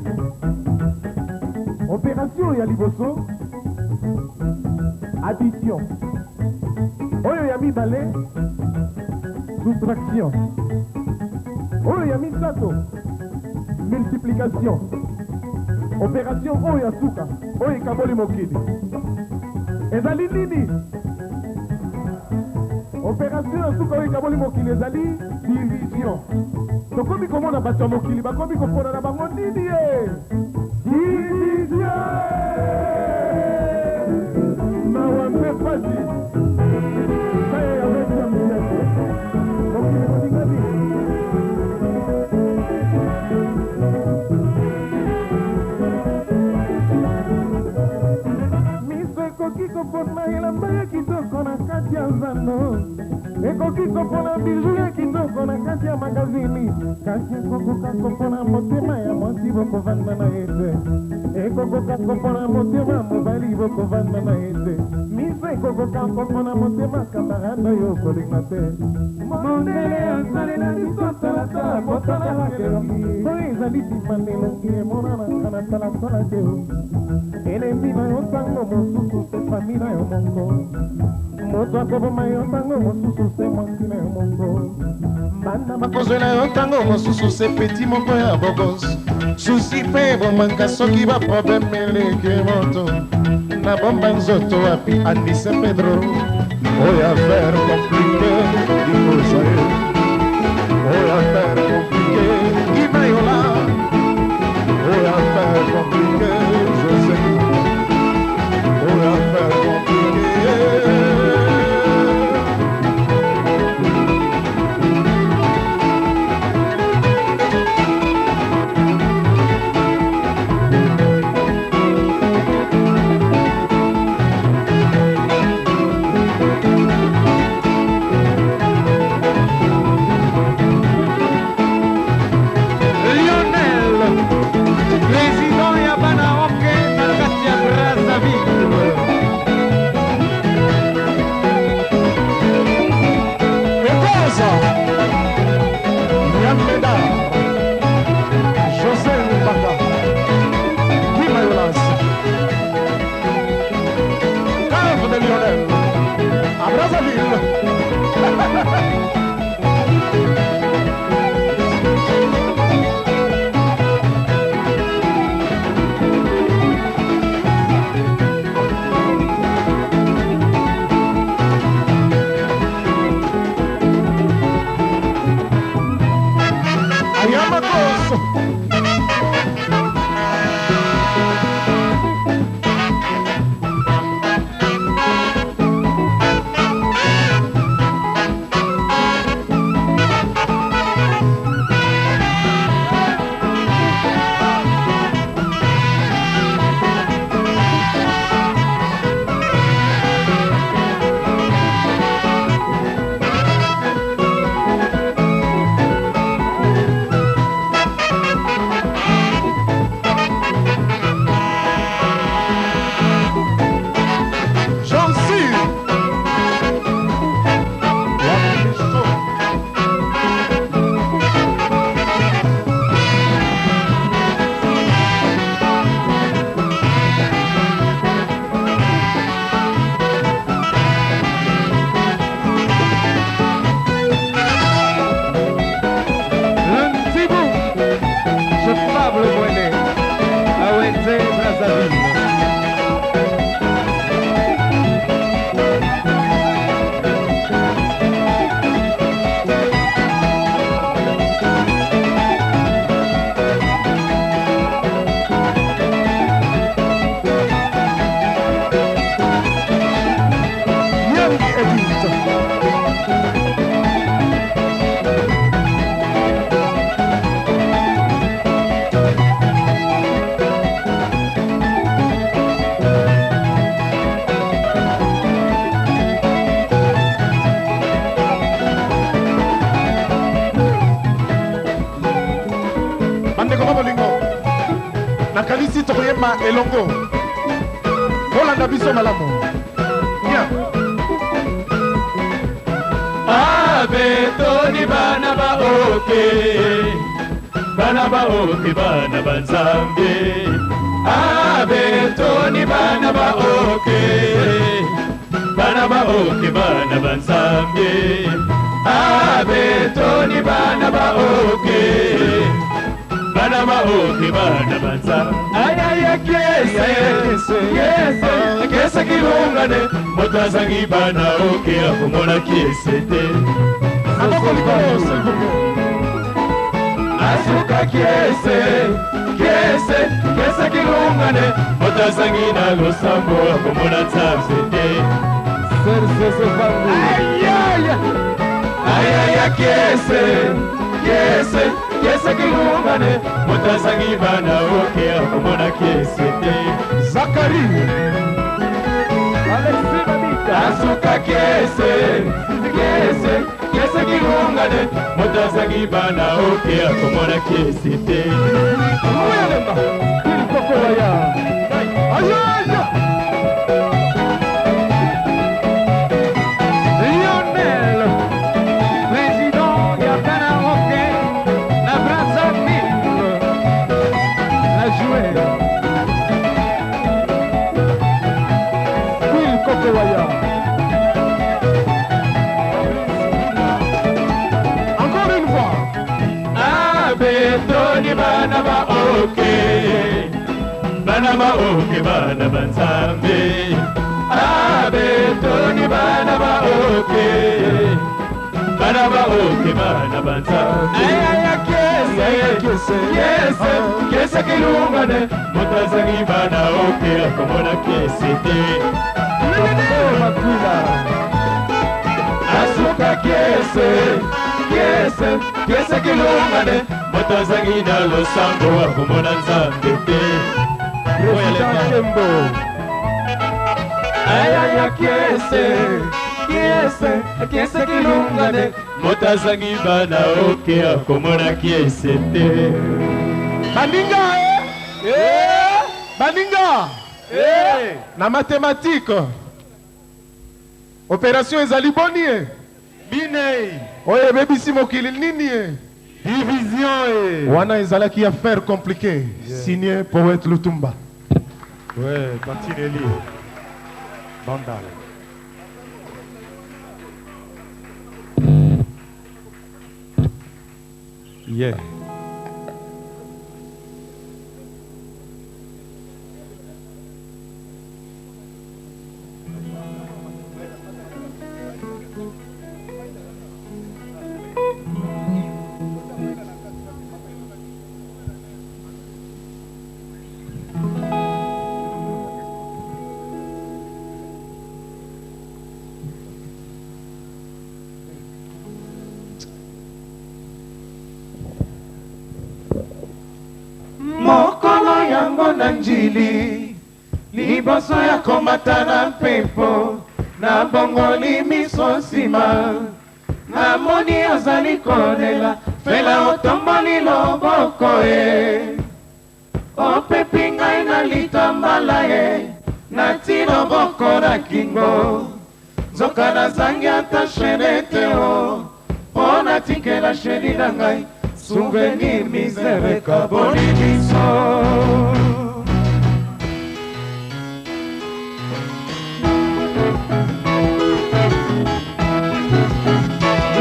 Opération ya liboso addition, oyo ya mibale soustraction, oyo ya misato multiplication. Opération oyo ya suka oyo ekaboli mokili ezali nini? Opération ya suka oyo ekaboli mokili ezali division. Tokomi komona bato ya mokili bakomi kopona na bango nini ye? Division. Mawambe pasi kaya ya wetu ya minete mokili kodingani. Ekoki kopona elamba ya kitoko na kati ya zando, ekoki kopona biju ya kitoko na kati ya magazini, kasi ekokoka kopona motema ya mwasi bokovanda na ye te, ekokoka kopona motema mobali bokovanda na ye te, miso ekokoka kopona motema kamarada yo kolinga te. Mondele asalela biso talatala kotala kelongi, oyo ezali simana elongi emonanaka na talatala te. Elemi na yo ntango mosusu se fami na yo mongo, moto akoboma yo ntango mosusu se mwasi na yo mongo, bana bakozwe na yo ntango mosusu se peti moko ya bogos, susi mpe ebomaka soki baprobleme eleki moto na bomba nzoto wapi andise pedro oyo affaire komplike ikozaye, oyo affaire komplike inayola, oyo affaire komplike jose, oyo affaire komplike. Molangi Edith. Bandeko babolingo nakanisi tokoyemba elongo kolanda biso malamu bien. Abetoni bana baoke, bana baoke, bana banzambe. Abetoni bana baoke, bana baoke, bana banzambe. Abetoni bana baoke, bana baoke, bana banzambe. Ayaya kiese, kiese, kiese kilungane. Motazangi bana oke akomona kiesete. Asuka kiese, kiese, kiese kilungane. Motazangi na losambo akomona tzabsete. Serse vangu Ayaya, ayaya kiese, kiese, kiese kilungane. Motazangi bana oke akomona kiesete. Zakari Alexis Babita Asuka kiese, kiese, kiese kilungane. Motazangi bana oke akomona kiesete. Mwelemba Kilkokoya Ayaya Lionel Président Yatana Roque La Brazzaville La jouée Kilkokoya. Encore une fois. Abetoni bana baoke, bana baoke, bana banzambe. Abetoni bana baoke, bana baoke, bana banzambe. Ayaya kiese, kiese, kiese, kiese kilungane. Motazangi bana oke akomona kiesete. Asuka kiese, kiese, kiese kilungane. Motazangi na losambo akomona nzambe te. Ayaya kiese, kiese, kiese kilungane. Motazangi bana oke akomona kiesete. Baninga Baninga na mathématique opération ezali boni Binei oyo ebebisi mokili nini division wana ezalaki affaire compliquée signé Poète Lutumba. Ouais, continue lire. Bandal. Yeah. Mokolo yango na njili liboso ya komata na mpepo na bongoli miso nsima namoni ozali kolela fela otomboli loboko opepi ngai na litambala nati loboko na kingo nzoka nazangi ata shenete mpo natikela sheni na ngai souvenir misere kaboli biso.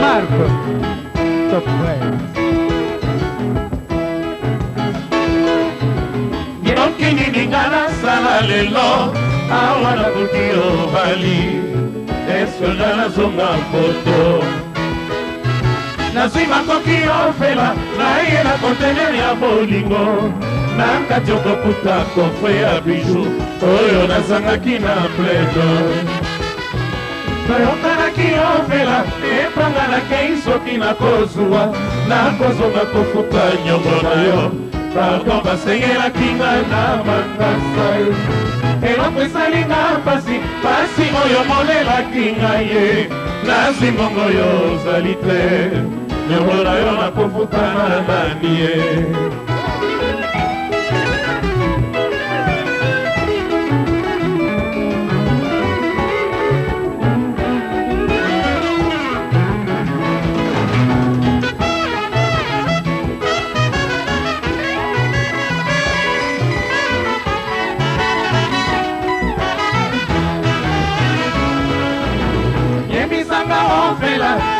Marco Top Yoki nini ngana sala lelo awa na buki ovali eske ngana zonga poto nazwi makoki ofela naye na kontener ya bolingo na kati okokuta kofre ya bijou oyo nazangaki na pledo toyokanaki ofela epanganaki soki nakozwa nakozonga kofuta nyongo na yo pardon basengelaki nga na makasa eloko esalinga pasi pasi oyo molelaki ngai ye nazwi mbongo oyo ozali te nyongo na yo nakofuta na nani ye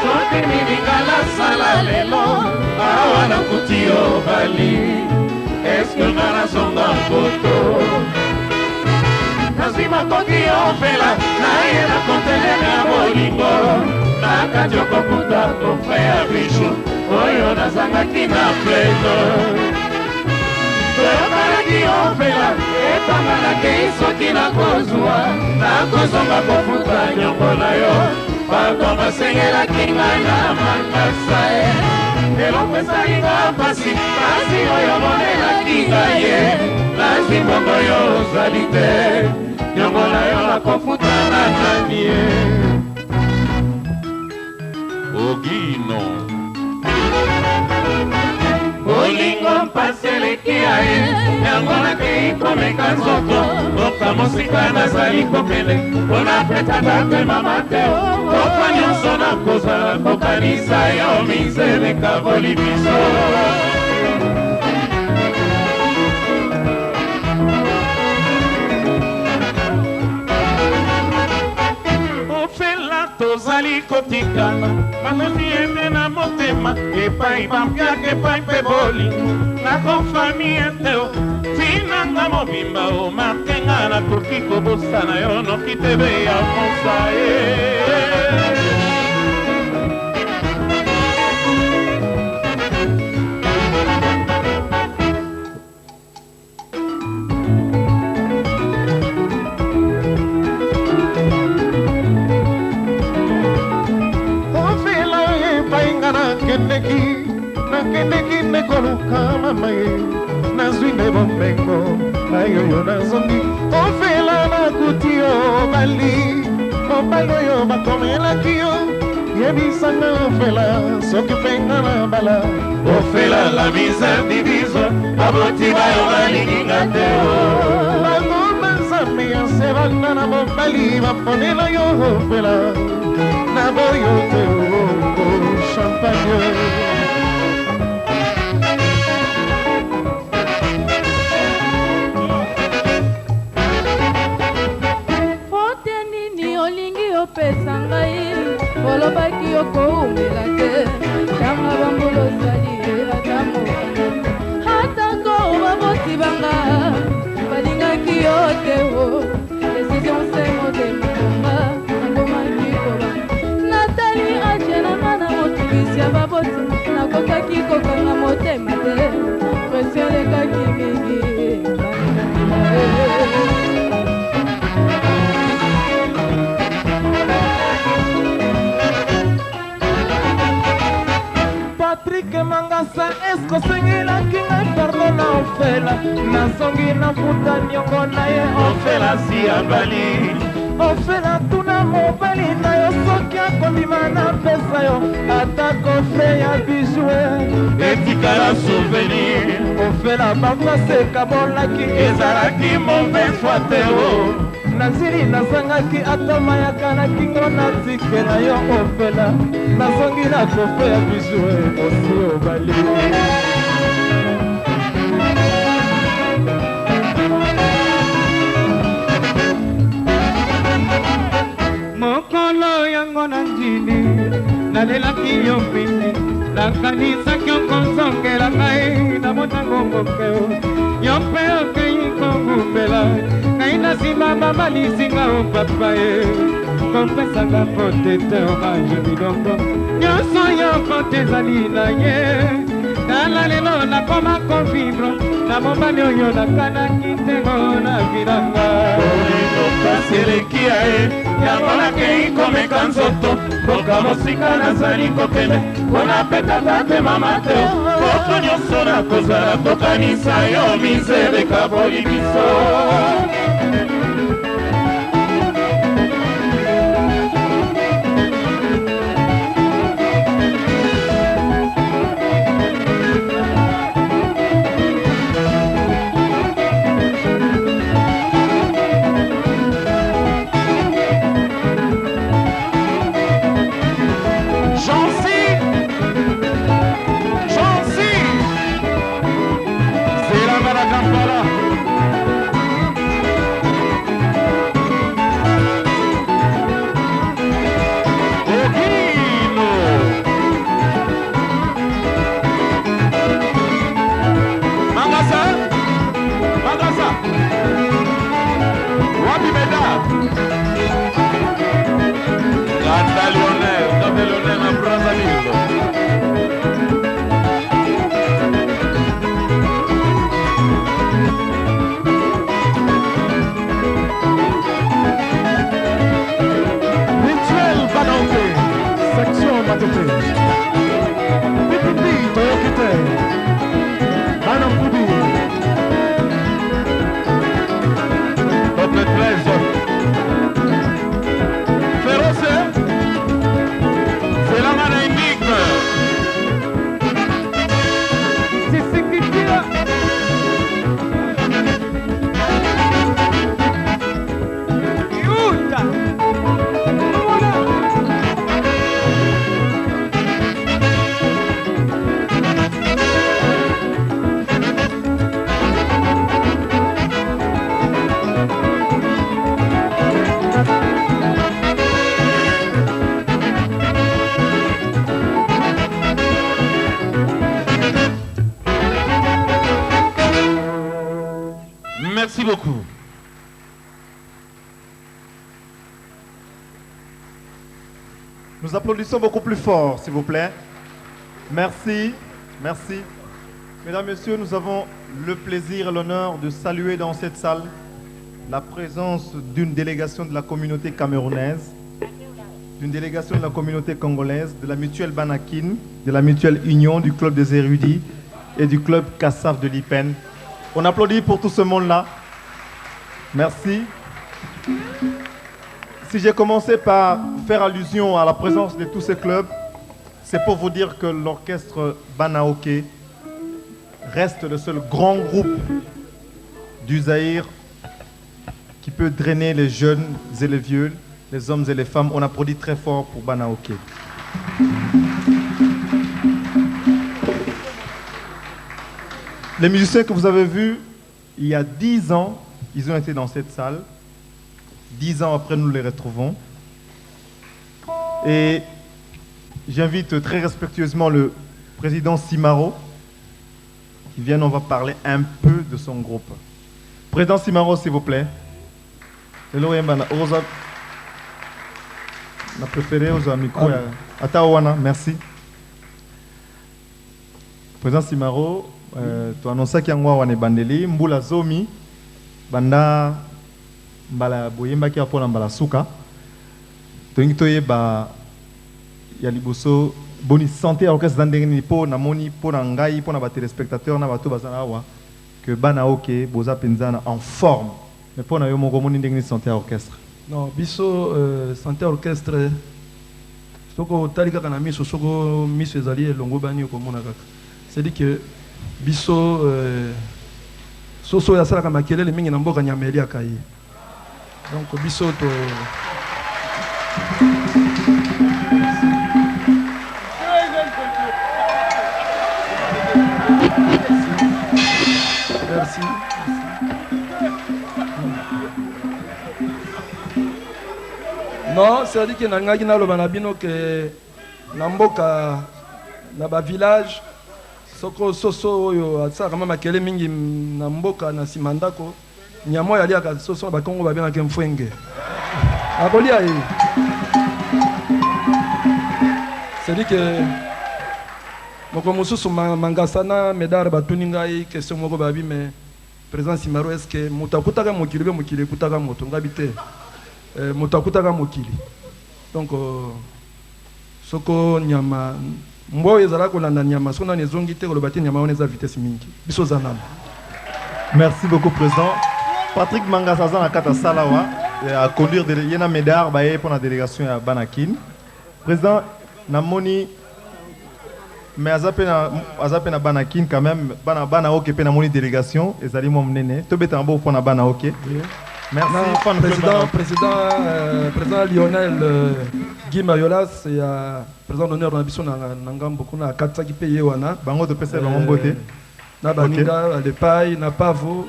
soki miningala sala lelo awa nakuti yo bali eske nga nazonga mpoto nazwi makoki ofela naye nakontelele ya bolingo nakati okokuta kofre ya bishu oyo nazangaki na plezo toyokanaki ofela epanganaki soki nakozwa nakozonga kofuta nyongo na yo pardon basengelaki ngai na makasa eloko esalinga pasi pasi oyo monelaki ngai ye nazwi mbongo oyo ozali te nyongo na yo nakofuta na nani ye ogino bolingo mpasi eleki ya ye yango nakei komeka nzoto oka mosika nazali kokende mpona petata pemama te kokwa nyonso nakozala kokanisa yo mizeleka bolibiso tozali kotikana banozi ene na motema epai bampiaka epai mpe bolingo nakofami eteo tinanga mobimba o markenga nakoki kobosana yo noki tebe ya mosa ye nakendeki nekoluka mama ye nazwi nde bomengo ayoyo nazongi ofela nakuti yo bali mobali oyo bakomelaki yo yebisanga ofela soki mpenga na bala ofela la misère divise aboti bayo balinginga te bango banzambe ya sebanda na mobali baponela yo ofela na boyo te champagne opesa ngai olobaki okoumela te tanga bambula ozali ata mokana atako baboti banga balingaki yo te o décision se motemonga nakomaki koba natali ajenanga na motungisi ya baboti nakokaki kokanga motema te presio lekaki mingi Mangasa esko sengelaki ngai pardon na ofela nazongi nafuta niongo na ye ofela si ya bali ofela tuna mobali na yo soki akondima na pesa yo atako fe ya bijoué etikala souvenir ofela bafaseka bolaki ezalaki mauvaise foi te o nazili nazangaki atomayaka na kingo na tike na yo ofela nazongi na kofe ya bijoué osi obali mokolo yango na njini nalelaki yo mpindi nakanisaki okozongela ngai na motango mokeo yo mpe okei kogumbela ngai na nsima babalisinga o papa ye kopesanga pote te orange bilongo nyonso yo pote ezali na ye tala lelo nakoma kovivre na mobali oyo nakanaki ntengo na vilanga kasi eleki kolia ye yango nakei komeka nzoto mboka mosika nazali kokende mpona petata te mama te koto nyonso nakozala kokanisa yo mizele kaboli biso. Merci beaucoup. Nous applaudissons beaucoup plus fort, s'il vous plaît. Merci, merci. Mesdames, Messieurs, nous avons le plaisir et l'honneur de saluer dans cette salle la présence d'une délégation de la communauté camerounaise, d'une délégation de la communauté congolaise, de la mutuelle Banakin, de la mutuelle Union, du club des érudits et du club Kassaf de l'Ipen. On applaudit pour tout ce monde-là. Merci. Si j'ai commencé par faire allusion à la présence de tous ces clubs, c'est pour vous dire que l'orchestre Banaoké reste le seul grand groupe du Zaïre qui peut drainer les jeunes et les vieux, les hommes et les femmes. On applaudit très fort pour Banaoké. Les musiciens que vous avez vus, il y a 10 ans, ils ont été dans cette salle. 10 ans après, nous les retrouvons. Et j'invite très respectueusement le président Simaro qui vient, on va parler un peu de son groupe. Président Simaro, s'il vous plaît. On a préféré aux micro. Atawana, merci. Président Simaro, tu annonces qu'il y a un bandeli, Mbula Zomi, Banda Mbala Boyemba qui a pour Mbala Souka. Tu as ba ya liboso boni santé orchestre d'andengeni po na moni po na ngai po na ba téléspectateurs na bato bazana wa que Banaoké boza penzana en forme. Mais pour na yo moko moni ndengeni santé orchestre. Non, biso santé orchestre soko talika kana miso soko miso ezali longo bani ko mona kaka. C'est-à-dire que biso soso ya sala kama kelele mingi na mboka nyameli akai. Donc biso to Merci. Non, c'est-à-dire que nangaki na loba na bino que na mboka na ba village soko soso oyo atsa kama makele mingi na mboka na simandako nyamo yali aka soso ba kongo ba bien ke mfwenge akolia yi. C'est-à-dire que moko mususu mangasana medar batuni ngai question moko babi mais président Simaro est-ce que mutakutaka mokilibe mokile kutaka moto ngabite moto akutaka mokili. Donc soko nyama mbo ezala kolanda nyama sona nezongi te kolobati nyama on eza vitesse mingi biso zanama. Merci beaucoup président. Patrick Mangasaza na kata salawa à conduire de yena médard baye pour la délégation à Banakin. Président namoni mais azape na Banakin quand même bana OK pe na moni délégation ezali mo mnene to beta mbo pona bana OK. Merci président Lionel Guy Mayolas et président d'honneur de la mission Nangam beaucoup na Katsaki payé wana bango de pesa bango mbote na baninga le paille na pavo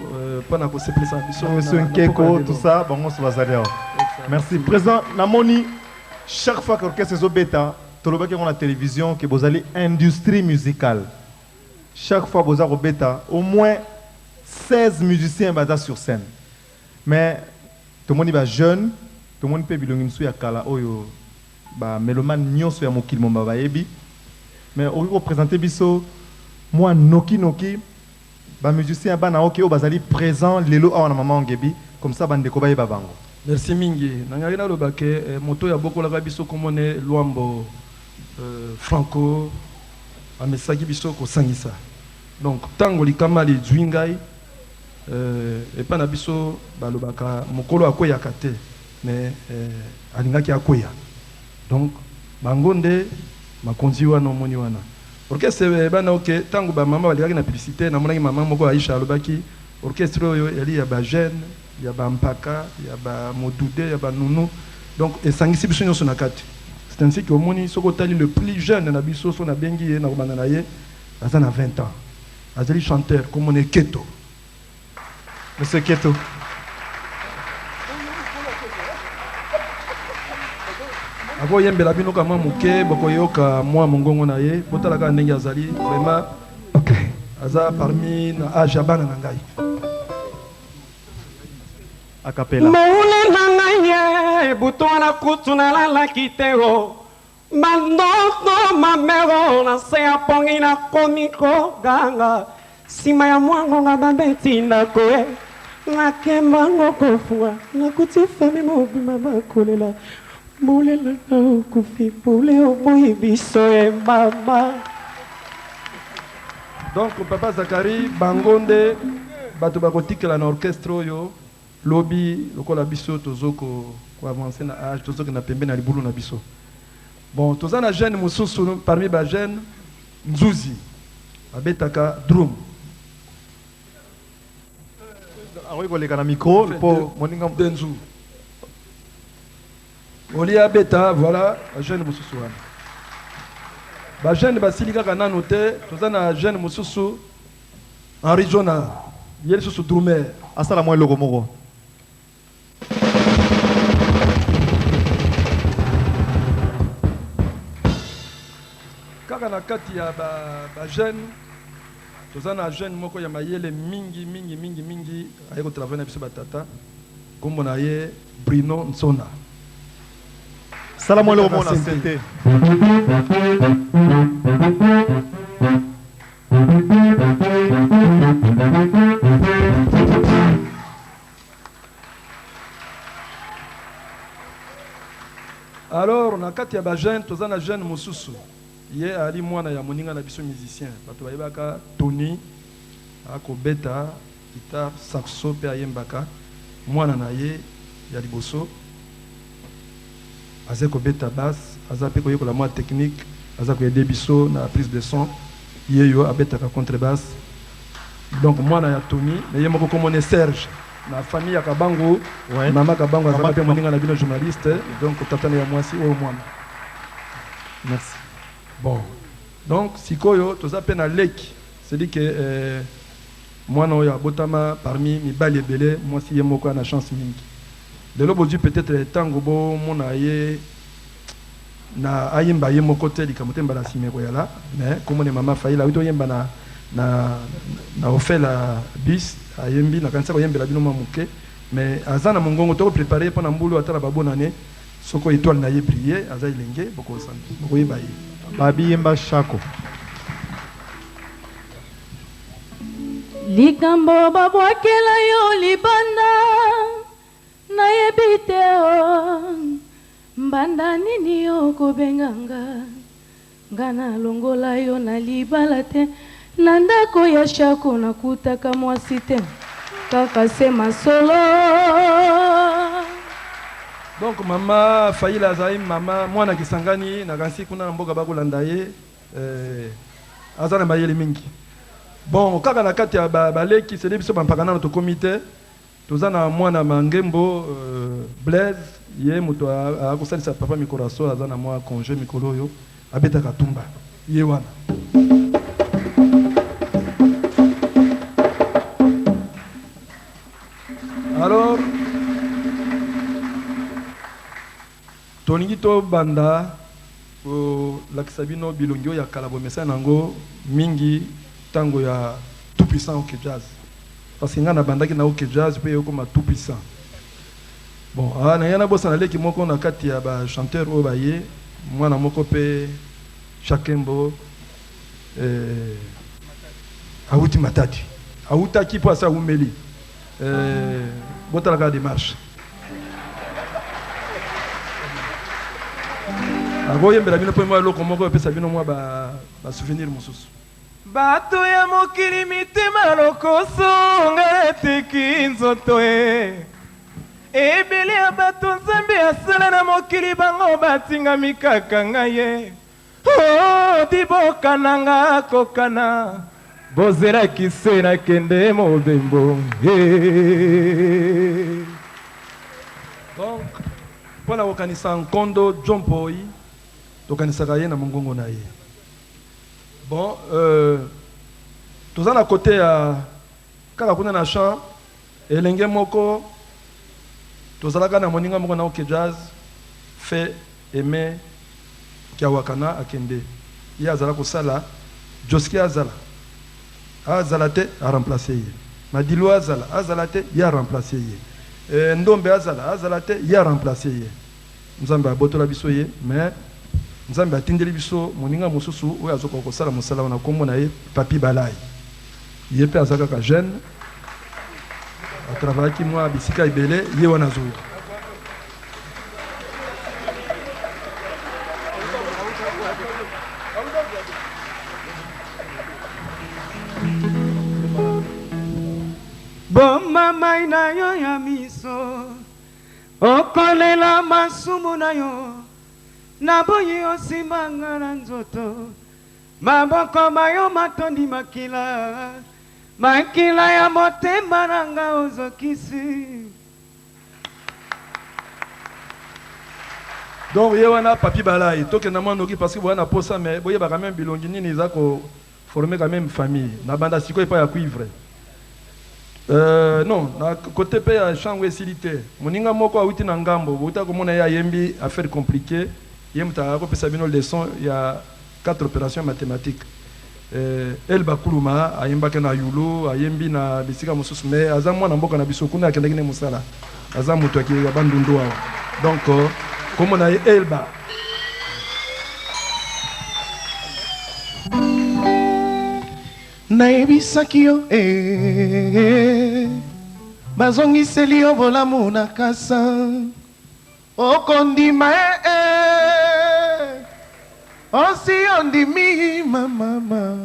pour na possible ça mission monsieur Nkeko tout ça bango se bazalia. Merci président Namoni chaque fois que l'orchestre est bêta tolobaki on la télévision que vous allez industrie musicale chaque fois vous avez bêta au moins 16 musiciens bada sur scène. Mais tout le monde est jeune, tout le monde peut bilongi msu ya kala oyo ba mélomane nyonso ya mokili mo bayebi. Mais on représenter biso moi noki ba musicien bana OK o bazali présent lelo awa na maman ngebi comme ça bande ko bayeba bango. Merci mingi. Nangaki na lobake moto ya boko la biso komone Luambo Franco amesaki biso ko sangisa. Donc tango likama li zwingai et pas na biso balobaka mokolo akoya kate mais alingaki akoya donc bangonde makonzi wana omoni wana orchestre bana OK tango ba mama balikaki na publicité na monaki mama moko Aisha alobaki orchestre oyo eli ya ba jeune ya ba mpaka ya ba modude ya ba nunu donc esangisi biso nyonso na kati. C'est ainsi que omoni soko tali le plus jeune na biso so na bengi ye na kobanda na ye aza na 20 ans azali chanteur comme on est Keto. Monsieur Keto. Ako yembela bino kama muke boko yoka moi mongongo na ye botala ka ndenge azali vraiment OK aza parmi na âge abana na ngai a cappella moule na ngai butona kutuna la la kitero mandoto mamero na se apongi na komiko ganga sima ya mwango nga babeti ndakoe nakemba ngokofua nakutifami mobima bakolela molela na okufi pole oboyi biso e mama. Donc papa Zakari bangonde bato bakotikela na orchestre oyo lobi lokola biso tozoko ko avancer na âge tozoko na pembe na libulu na biso. Bon toza na jeune mususu parmi ba jeune Nzuzi abetaka drum. Oui, vous avez un micro pour Moninga Denzu. Olia Beta, voilà, la jeune Moussousou. La jeune Basilika Kana noté, tout un jeune Moussoussou, Henri Jonah, Yel Soussou Drumer. Assalamu alaikum Moro. Kaka kati ya ba jeune. Tozana jeune moko ya mayele mingi ayeko travailler na biso batata kombo na ye Bruno Nsona. Salam alaikum na santé. Alors na kati ya ba jeune tozana jeune mosusu ye ali mwana ya moninga na biso musicien bato bayebaka Tony akobeta guitare saxo pe ayembaka mwana na ye ya liboso aza kobeta basse aza pe koyekola mwa technique aza koyede biso na prise de son ye yo abetaka contrebasse donc mwana ya Tony na ye moko komone Serge na famille ya Kabango mama Kabango aza pe moninga na bino journaliste donc tatana ya mwasi oyo mwana. Merci. Bon, donc sikoyo toza pe na leki, c'est-à-dire que moi no ya botama parmi mibali ebele moi si yemoko na chance mingi. Lelo bodu peut-être tango bo mona ye na ayimba yemoko te likamotemba la simeko yala, mais comme on est maman faila wito yemba na ofela bis ayembi na kanisa ko yembela bino mamuke, mais azana mongongo to préparer pour na mbulu atala babonane soko étoile na ye briller aza ilenge boko santi boko yemba ye. Babi Yemba Shako. Likambo babwakela yo libanda nayebi te o mbanda nini okobenganga nga nalongola yo na libala te na ndako ya shako nakutaka mwasi te kaka se masolo. Donc mama Faila azali mama mwana kisangani na kansi kuna mboka bakolanda ye azana mayele mingi. Bon kaka na kati ya baleki c'est biso bampakana na to comité tozana mwana mangembo Blaise ye moto akosalisa papa mikoraso azana mwa congé mikolo yo abeta katumba ye wana. Alors toningi to banda lakisa bino bilongi oyo ya kala bomesa nango mingi tango ya tout puissant au jazz parce que nga na bandaki na au jazz pe yokoma tout puissant. Bon na yana bosa na leki moko na kati ya ba chanteur oyo baye mwana moko pe Chakembo Awuti Matadi awutaki po asa umeli botala ka démarche akoyembela bino mpo mwa eloko moko epesa bino mwa basouvenir mosusu. bato ya mokili mitema lokoso nga eteki nzoto ebele ya bato nzambe asala na mokili bango batingami kaka ngai ye diboka nanga kokana bozelaki se nakende mobembo. Donc mpona kokanisa nkondo John Poi tokanisaka ye na mongongo na ye. Bon toza na kote ya kaka kuna na champ elenge moko tozalaka na moninga moko na oke jazz fait aimer kiawakana akende ye azala kosala Joski azala te a remplacer ye Madilu azala te ye a remplacer ye Ndombe azala te ye a remplacer ye. Nzambe abotola biso ye mais Nzambe atindeli biso moninga mosusu oyo azoka kosala mosala wana kombo na ye Papi Balai ye pe azaka ka jeune atravaillaki mwa bisika ebele ye wana zoya. Bomba mai na yo ya miso okolela masumu na yo naboyi osimanga na nzoto maboko mayo matondi makila ya motema nanga ozokisi. Donc ye wana Papi Balai tokenda mwa noki parce que wana posa mais boye ba quand même bilongi nini za ko former quand même famille na banda siko epa ya cuivre. Non na côté pe ya chango esilité moninga moko awuti na ngambo bouta komona ya yembi affaire compliquée yemta ko pesa bino leçon ya 4 opérations mathématiques. El bakuluma ayemba kana yulo ayembi na bisika mosusu mais aza mwana mboka na biso kuna akendaki ne musala aza mutu akiri ya bandundu awa. Donc komona elba nayebisaki yo bazongiseli yo bolamu na kasa okondima osi ondimi mama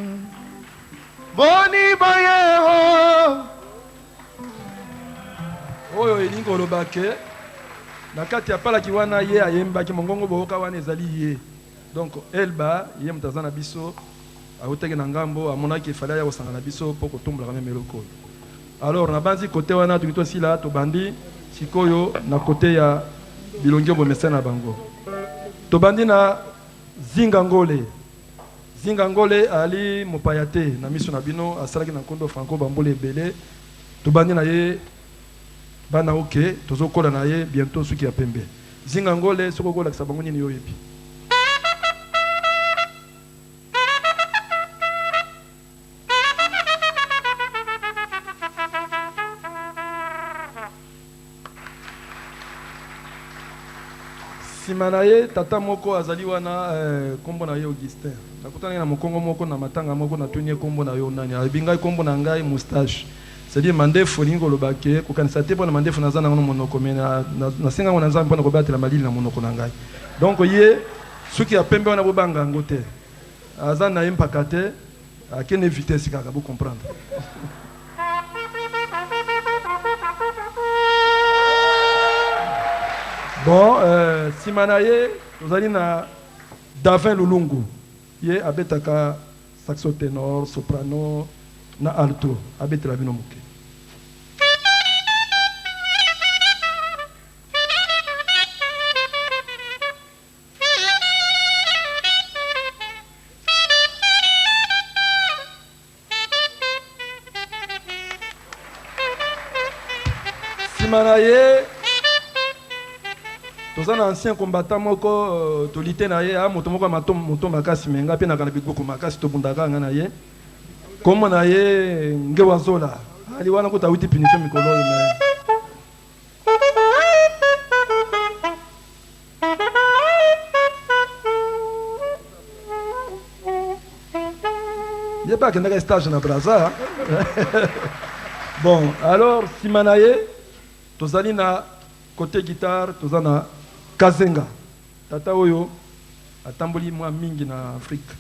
boni boye oyo elingi olobake na kati ya palaki wana ye ayembaki mongongo boyoka wana ezali ye. Donc elba ye mutaza na biso autaki na ngambo amonaki efali ya kosanga na biso mpo kotombolaka meme eloko oyo. Alors na banzi kote wana toki tosila tobandi sikoyo na kote ya bilongi bomesa na bango tobandi na Zinga Ngole ali mopaya te na miso na bino asalaki na nkondo franco bambole ebele tobandi na ye bana oke tozokola na ye bientôt suki ya pembe. Zinga Ngole soko kolakisa bango nini yoyebi sima na ye tata moko azali wana kombo na ye Augustin nakutani na mokongo moko na matanga moko na tunie kombo na yo nani abingai kombo na ngai moustache c'est-à-dire mandefu ningo lobake ko kanisa te pona mandefu nazana ngono monoko mena na senga ngona nzambe pona ko batela malili na monoko na ngai donc ye suki ya pembe wana bobanga ngote azana impaka te akene vitesse kaka vous comprendre. Bon simanaye tozali na Davin Lulungu ye abetaka saxo ténor soprano na alto abetela bino moke. Simanaye tozana ancien combattant moko tolite na ye moto moko moto makasi menga pe na kana bikoko makasi to bundaka ngana ye comme na ye ngewazola ali wana kota uti punition mikolo me ye pas que na stage na Brazza. Bon alors Simanaye tozali na côté guitare tozana Kazenga tata oyo atamboli mwa mingi na Afrique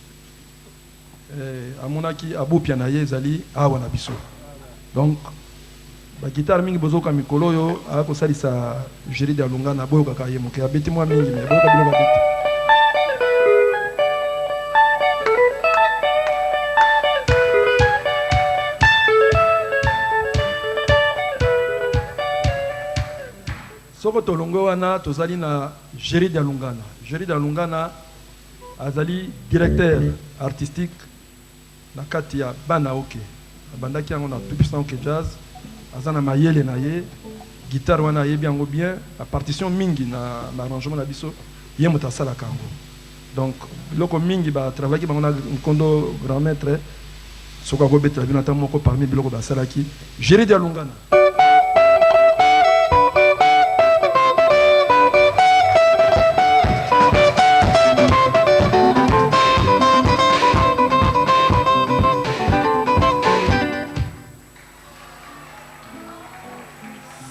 amonaki abopia na ye ezali awa na biso donc ba guitare mingi bozoka mikolo oyo akosalisa Géry de Alungana boyokaka ye moke abeti mwa mingi me boyoka bilo babeti. Soko tolongo wana tozali na Géry de Alungana. Géry de Alungana azali directeur artistique na kati ya bana oke. Bandaki yango na tout puissant que jazz. Azana mayele na ye, guitare wana ye biango bien, la partition mingi na arrangement na biso ye mutasala kango. Donc loko mingi ba travailler ba na nkondo grand maître soko ko betela bino tamoko parmi biloko ba salaki Géry de Alungana.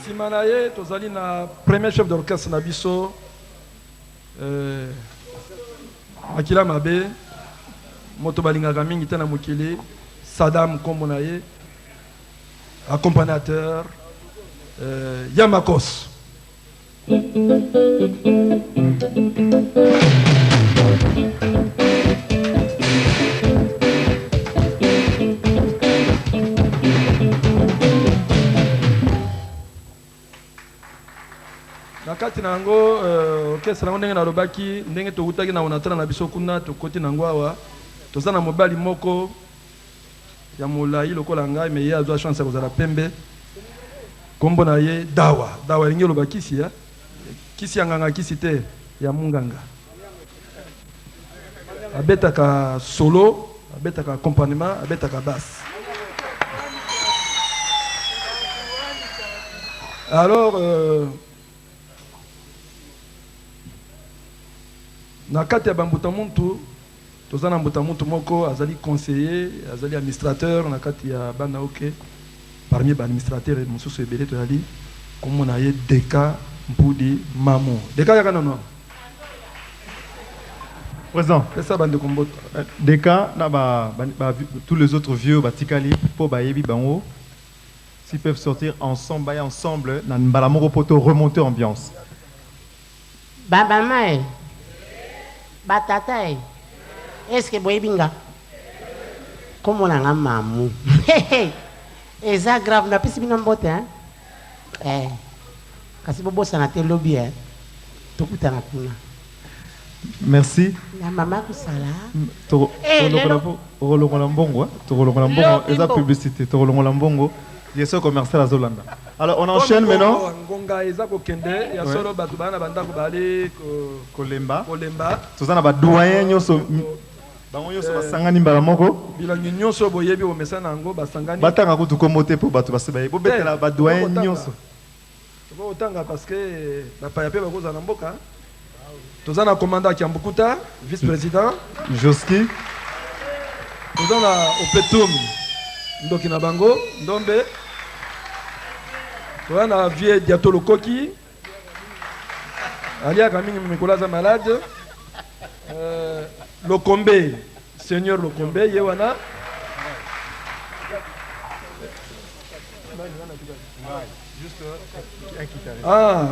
Simanaye tozali na premier chef d'orchestre na biso Akila Mabe moto balingaka mingi te na mokili Saddam kombo na ye accompagnateur Yamakos. Nakati nango orchestre nango ndenge na lobaki ndenge tokutaki na onatana na biso kuna tokoti nango awa tozana mobali moko ya molai lokola ngai me ye azwa chance kozala pembe kombo na ye dawa elingi loba kisi ya kisi ya nganga kisi te ya munganga abetaka solo abetaka accompagnement abetaka basse. Alors na kati ya bambuta muntu tozana mbuta muntu moko azali conseiller azali administrateur na kati ya bana oke parmi ba administrateur mususu ebele toyali komona ye Deka Mpudi Mamo Deka ya kana no Présent. C'est ça bande komboto Deka na tous les autres vieux batikali po bayebi bango s'ils peuvent sortir ensemble bailler ensemble na mbala moko poto remonter ambiance. Baba mai batata est-ce que boyebinga comme on a un mamou et ça grave na pisi bina mbote kasi bobo sana te lobby to kutana kuna. Merci. La maman kusala tolongola mbongo tolongola mbongo eza publicité tolongola mbongo gestion commerciale à Zolanda. Alors on enchaîne maintenant. Ngonga eza ko kende ya solo batu bana bandako bali kolemba tozana ba doyen nyoso bango nyoso basangani mbala moko bilangi nyoso boyebi o mesana ngo basangani batanga kutu komote po batu basebaye bo betela ba doyen nyoso to otanga parce que ba paya pe bakoza na mboka tozana commandant Kiambukuta vice président Joski tozana Opetum ndoki na bango ndombe toza vie Diatolo Koki aliaka mingi mikolo aza malade. Lokombe, Seigneur Lokombe, Yewana.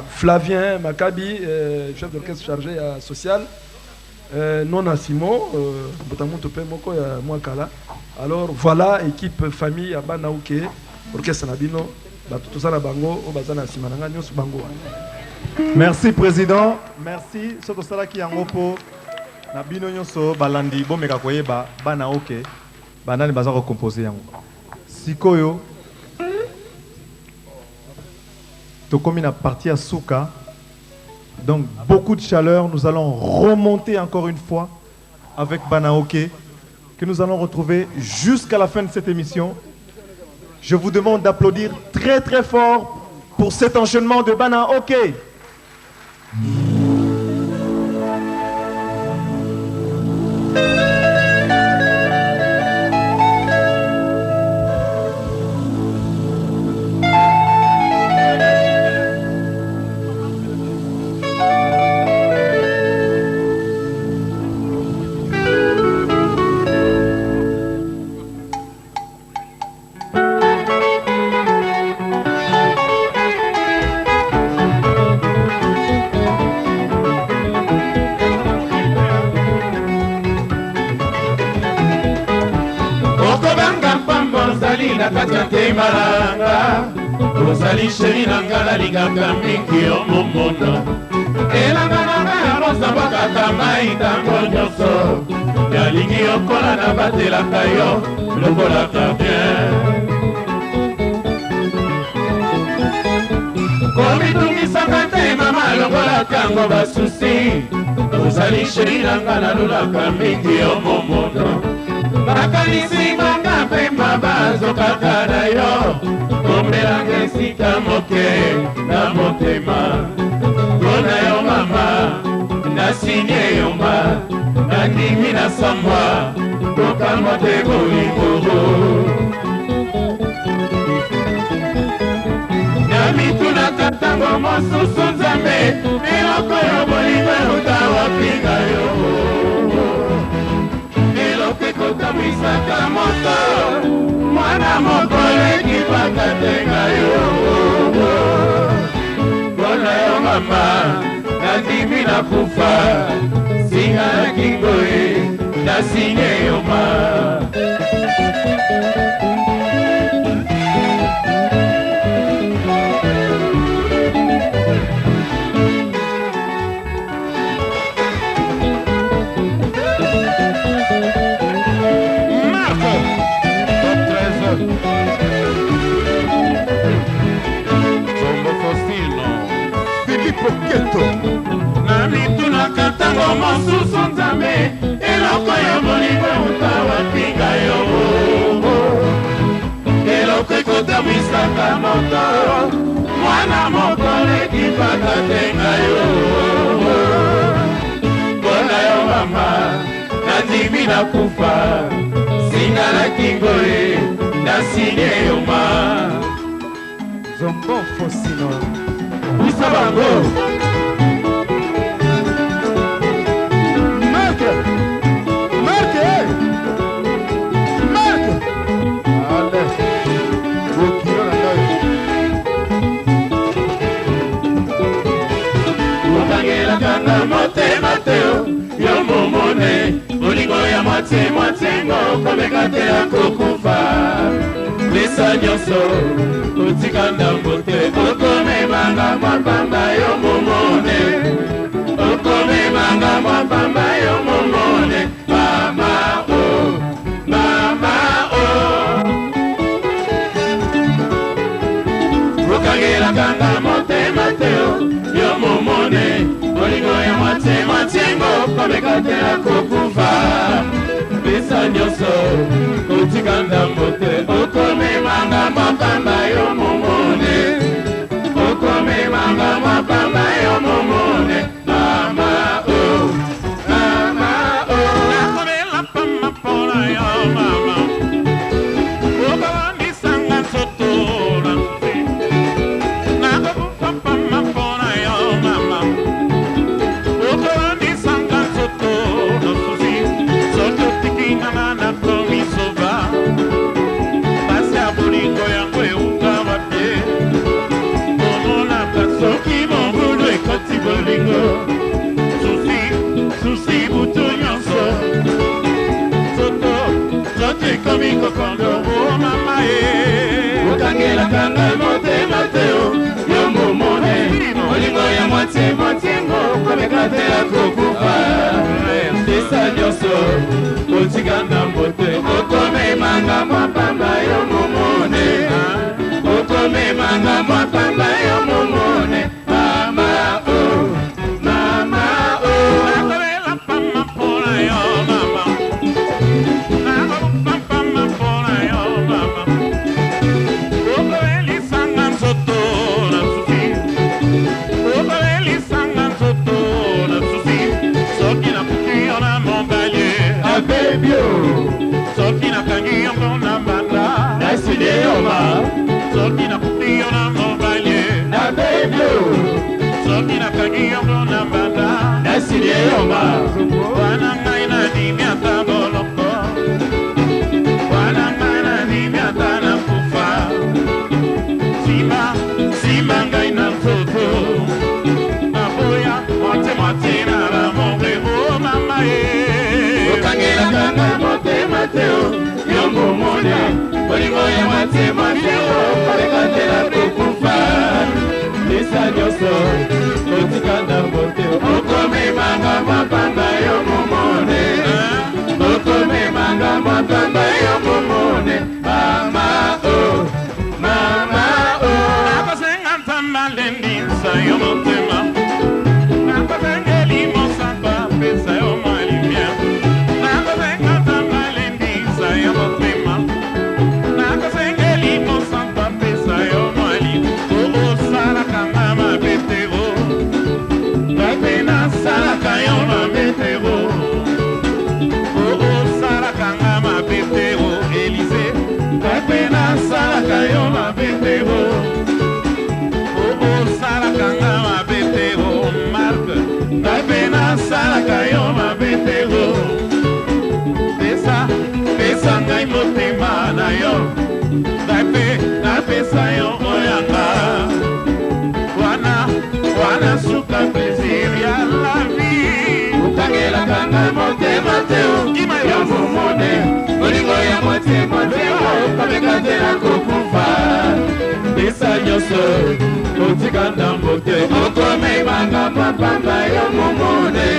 Flavien Maccabi, chef d'orchestre chargé à social. Nona Simon, alors voilà, équipe famille à Banaouke, orchestre Nabino, tout ça na bango, Obazana Simananga, Nyos Bango. Merci président, merci. Soto sala ki yangopo Nabino Nyoso Balandi Bomeka Koyeba Banaouke, Banani Baza recomposer yango. Sikoyo, Tokomi na partie à Souka. Donc beaucoup de chaleur, nous allons remonter encore une fois avec Banaouke, que nous allons retrouver jusqu'à la fin de cette émission. Je vous demande d'applaudir très très fort pour cet enchaînement de Banaouke. Maranga, Rosali Sheri Nangala Ligaka Miki Omomono, Elangana Rosa Bakata Maïta Konyoso, Yalingi Okola Nabatela Kayo, Lokola Kabien. Komitungi Sakate Mama Lokola Kango Basusi, Rosali Sheri Nangala Lulaka Miki Omomono. Makanisi manga pemba bazo kakana yo Omelanga esika moke na motema Kona yo mama, na sinye yo ma Na nimi na sambwa, koka mote boligoro Na mituna katango mosusu nzambe Eloko yo boligoro utawa pinga yo Misaka moto, mwana mokole kipaka tenga yo Bona yo mama, nandimi na kufa Singa na kingoe, na sinye yo ma Nami tunakatango mosusu nzambe Eloko yo bolingo utawa pinga yo Eloko ekotamwisaka moto Mwana mokole kipaka tenga yo Bona yo mama Nandimi na kufa Singa na kingoe Na sinye yo ma Zombo Fosino Usabango Motema teo, yo momone Bolingo ya mwate mwatengo Komeka te ya kukufa Lisa nyoso, utikanda mbote Okome manga mwapamba yo momone Okome manga mwapamba yo momone Mama oh, mama oh Ukagela kanga motema teo, yo momone Bolingo ya mwate mwatengo Komeka te ya kukufa Lisa nyoso, utikanda mbote Okome manga mwapamba yo momone Okome manga mwapamba yo momone Mama oh, mama oh Nakome la pama pona yo mama Oba nisanga sotora okangelaka ngai motema te yo momone olingo ya motie motiengo komeka te ya kokufa esa nyonso kotika na mbote okomemanga mapamba yo momone okomemanga mapamba yo momone mama o mama o nakolela pamba mpona yo mama nakolela pamba mpona yo mama okoelisanga nzoto na sufi okoelisanga nzoto na sufi soki nakuti yo na mobali abebio soki nakangi yango na mbanda naside yoma soki nakuti yo na mobali abebio soki nakangi yango na mbanda naside yoma wana ngai na dimi ata boloko wana ngai na dimi ata na kufa sima ngai na nzoto naboya mote na ramore o mama ye okangelaka ngai motema te yo momone bolingo ya motema te koleka te na kokufa lisa nyonso otika na bote okomemanga mapamba yo momone okomemanga mapamba yo momone mama o mama o nakosenga ntamba lendisa yo motema nakosengeli mosamba pesa yo malimia nakosenga ntamba lendisa yo motema nakosengeli mosamba pesa yo mali osalaka nga mabetero ngape nasalaka yo mabetero osalaka nga mabetero Elize ngape nasalaka yo mabetero osalaka nga mabetero Marc ngape nasalaka yo mabetero pesa ngai motema na yo ngape napesa yo oyanga wana suka plaisir ya la vie okangelaka ngai motema te yo momone olingo ya motema te komeka te na kokufa pesa nyonso otika na mbote okomemanga mapamba yo momone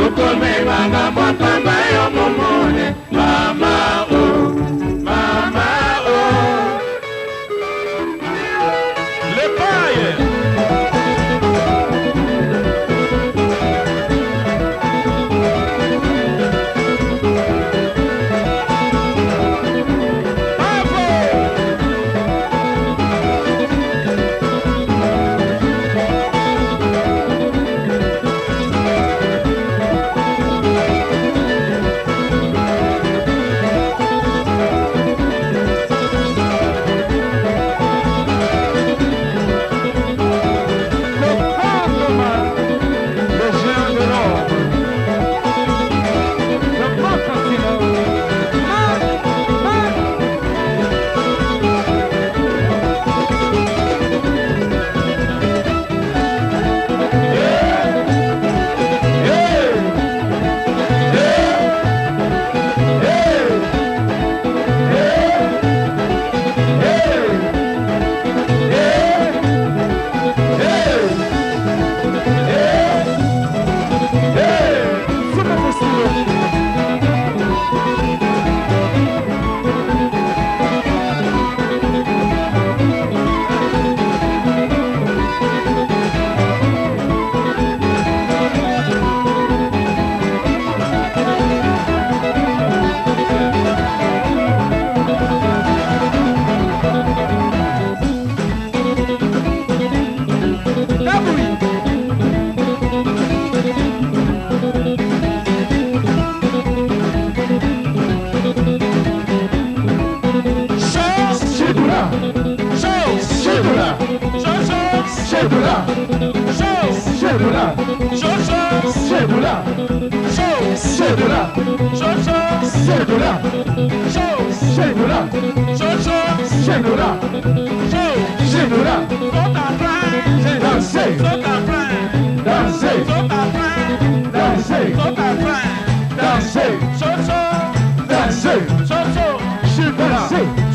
okomemanga mapamba yo momone mama o mama o le paye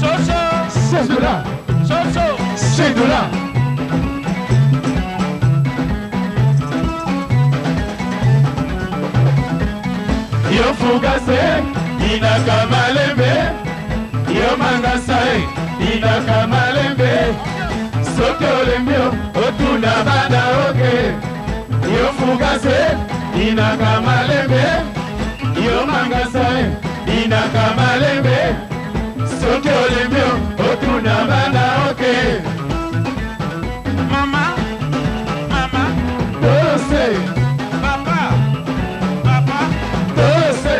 Danser, Chédoula, Chédoula. Yo fugase, inaka malembe. Yo mangasae, inaka malembe. Soke olembio, otuna banda oke. Yo fugase, inaka malembe. Yo mangasae, inaka malembe. Soke olembio, otuna banda oke. Mama, mama, dose. Papa, papa, dose.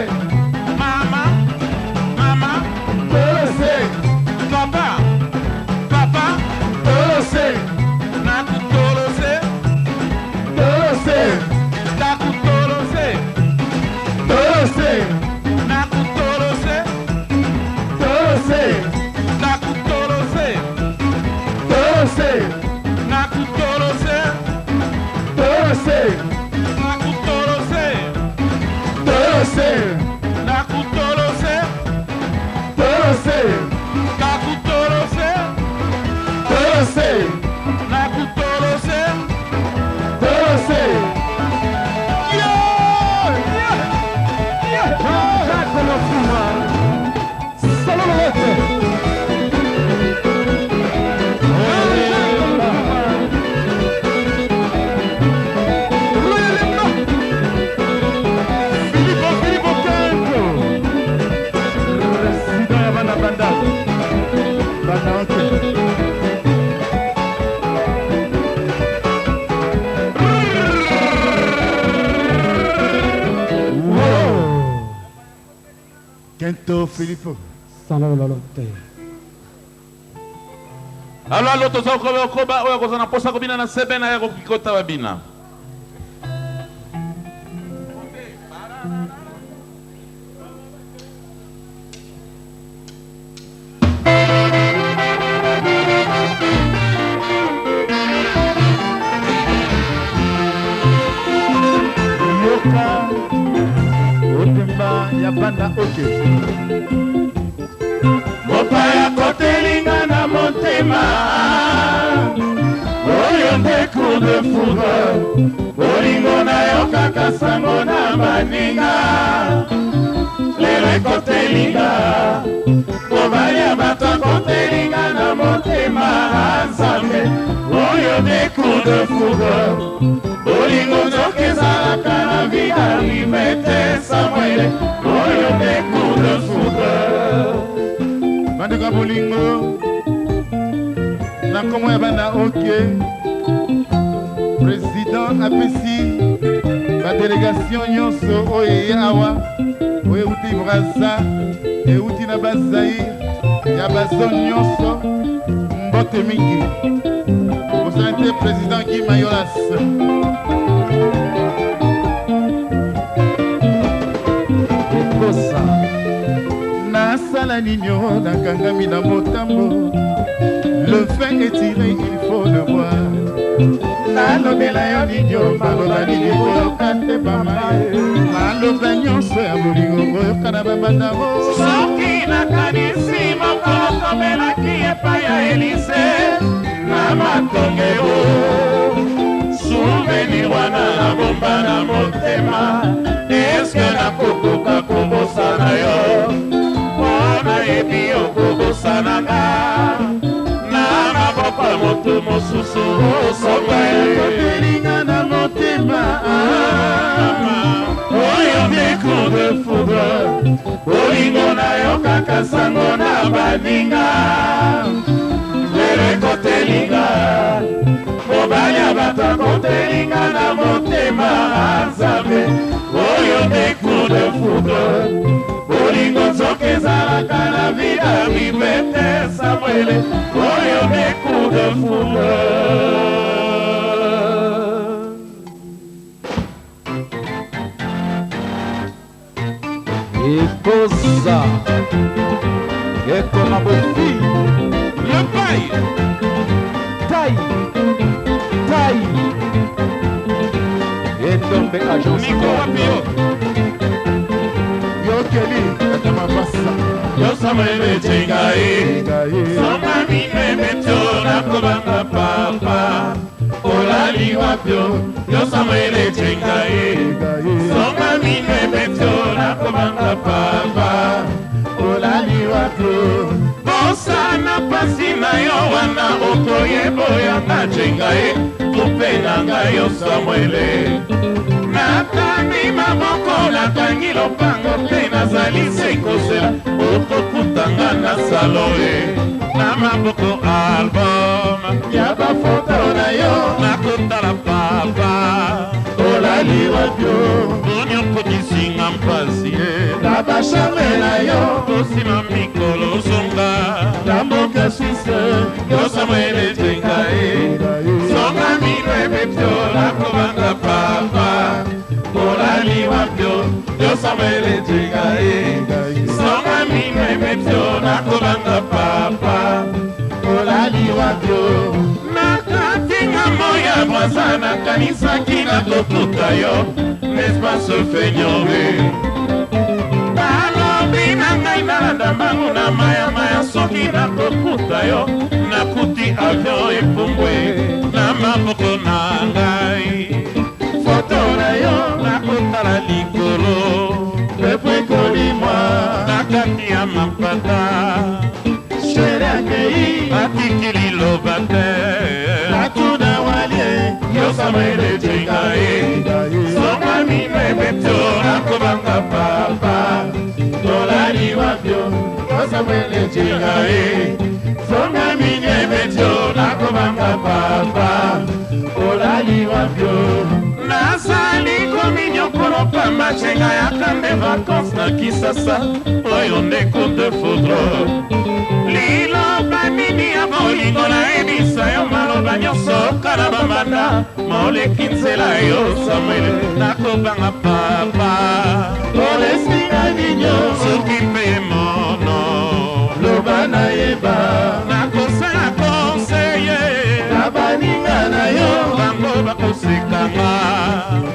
Mama, mama, dose. Papa, papa, dose. Nakutolose, dose. Nakutolose, dose. Nakutolose, dose. Nakutolose, dose. Nakutolose, dose. Nakutolose, dose. Nakutolose, dose. Nakutolose, dose. Nakutolose, dose. Filippo Canto. Président ya banda banda. Banda oke. Canto Filippo. Alors l'autre ça koba oyo kozana posa kobina na sebena ya kokikota babina. Yoka Otemba ya banda oke. Mopaya kotelinga na motema. Oyo nde coup de foudre. Bolingo na yo kaka sango na baninga. Lelo ekotelinga. Mobali ya bato akotelinga na motema. Nzambe oyo nde coup de foudre. Bolingo nzoka ezalaka na vida limete Samuele. Oyo nde coup de foudre. Bandeka bolingo na komo ya banda oke. Président apesi badélégation nyonso oyo eye awa oyo euti Braza euti na bazaire ya bazone nyonso mbote mingi. Bozala te président Guy Mayolas. Ekosa nasala nino nakangami na motambo. Le vin est tiré, il faut le boire. Nalobela yo nino maloba nini koyoka te mama. Maloba nyonso ya bolingo koyoka na babandamo. Soki nakanisi mokolo tobelaki epai ya Elise na matonge o. Souvenir wana nabomba na motema. Eske nakokoka kobosana yo mpona yebi okobosananga na maboko ya moto mosusu osokotelinga na motema. oyo nde coup de foudre. Bolingo na yo kaka sango na baninga. Lelo ekotelinga. Mobali ya bato akotelinga na motema. Nzambe oyo nde coup de foudre. Bolingo nzoka ezalaka na vida mibete Samuele. Oyo nde coup de foudre. Ekosa Eko mabofi Le pai Tai Tai Etombe agence Nico Wapio Yo Kelly Atama Bassa Yo Samuele Chengai Somami nakobanga papa olali wapyo yo Samuele Jengaye songa mine betyo nakobanga papa olali wapyo bosana pasi na yo wana okoyeboyanga Jengaye kupenanga yo Samuele nakani maboko nakangi lopango mpe nazali sekosela okokutanga na saloe na maboko album ya bafoto na yo nakotala papa olali wapyo onyokotisinga mpasi na bashambe na yo kosima mikolo zonga na mboka Suisse yo Samuele Jengaye songa mino ebepyo nakobanga papa olali wapyo yo Samuele Jengaye songa mino ebepyo nakobanga papa olali wapyo nakatinga moya brasa nakanisaki nakokuta yo nespace fenyore balobi na ngai nalanda mbangu na mayamaya soki nakokuta yo nakuti avion epumbwe na maboko na ngai foto na yo nakotala likolo epwekolimwa nakati ya mapata shere akei atikili loba te natuna walie yo Samuele Jengaye songa mino ebetyo nakobanga papa olali wapyo yo Samuele Jengaye songa mino ebetyo nakobanga papa olali wapyo nazali kominyokolo pamba Jenga yakande vacances na Kisasa oyo ndeko de foudre liloba nini ya bolingo nayebisa yo maloba nyonso kala bambanda moleki nzela yo Samuele nakobanga papa olesinga ninyo soki mpe mono loba nayeba nakosala konseye na baninga na yo bango bakosekanga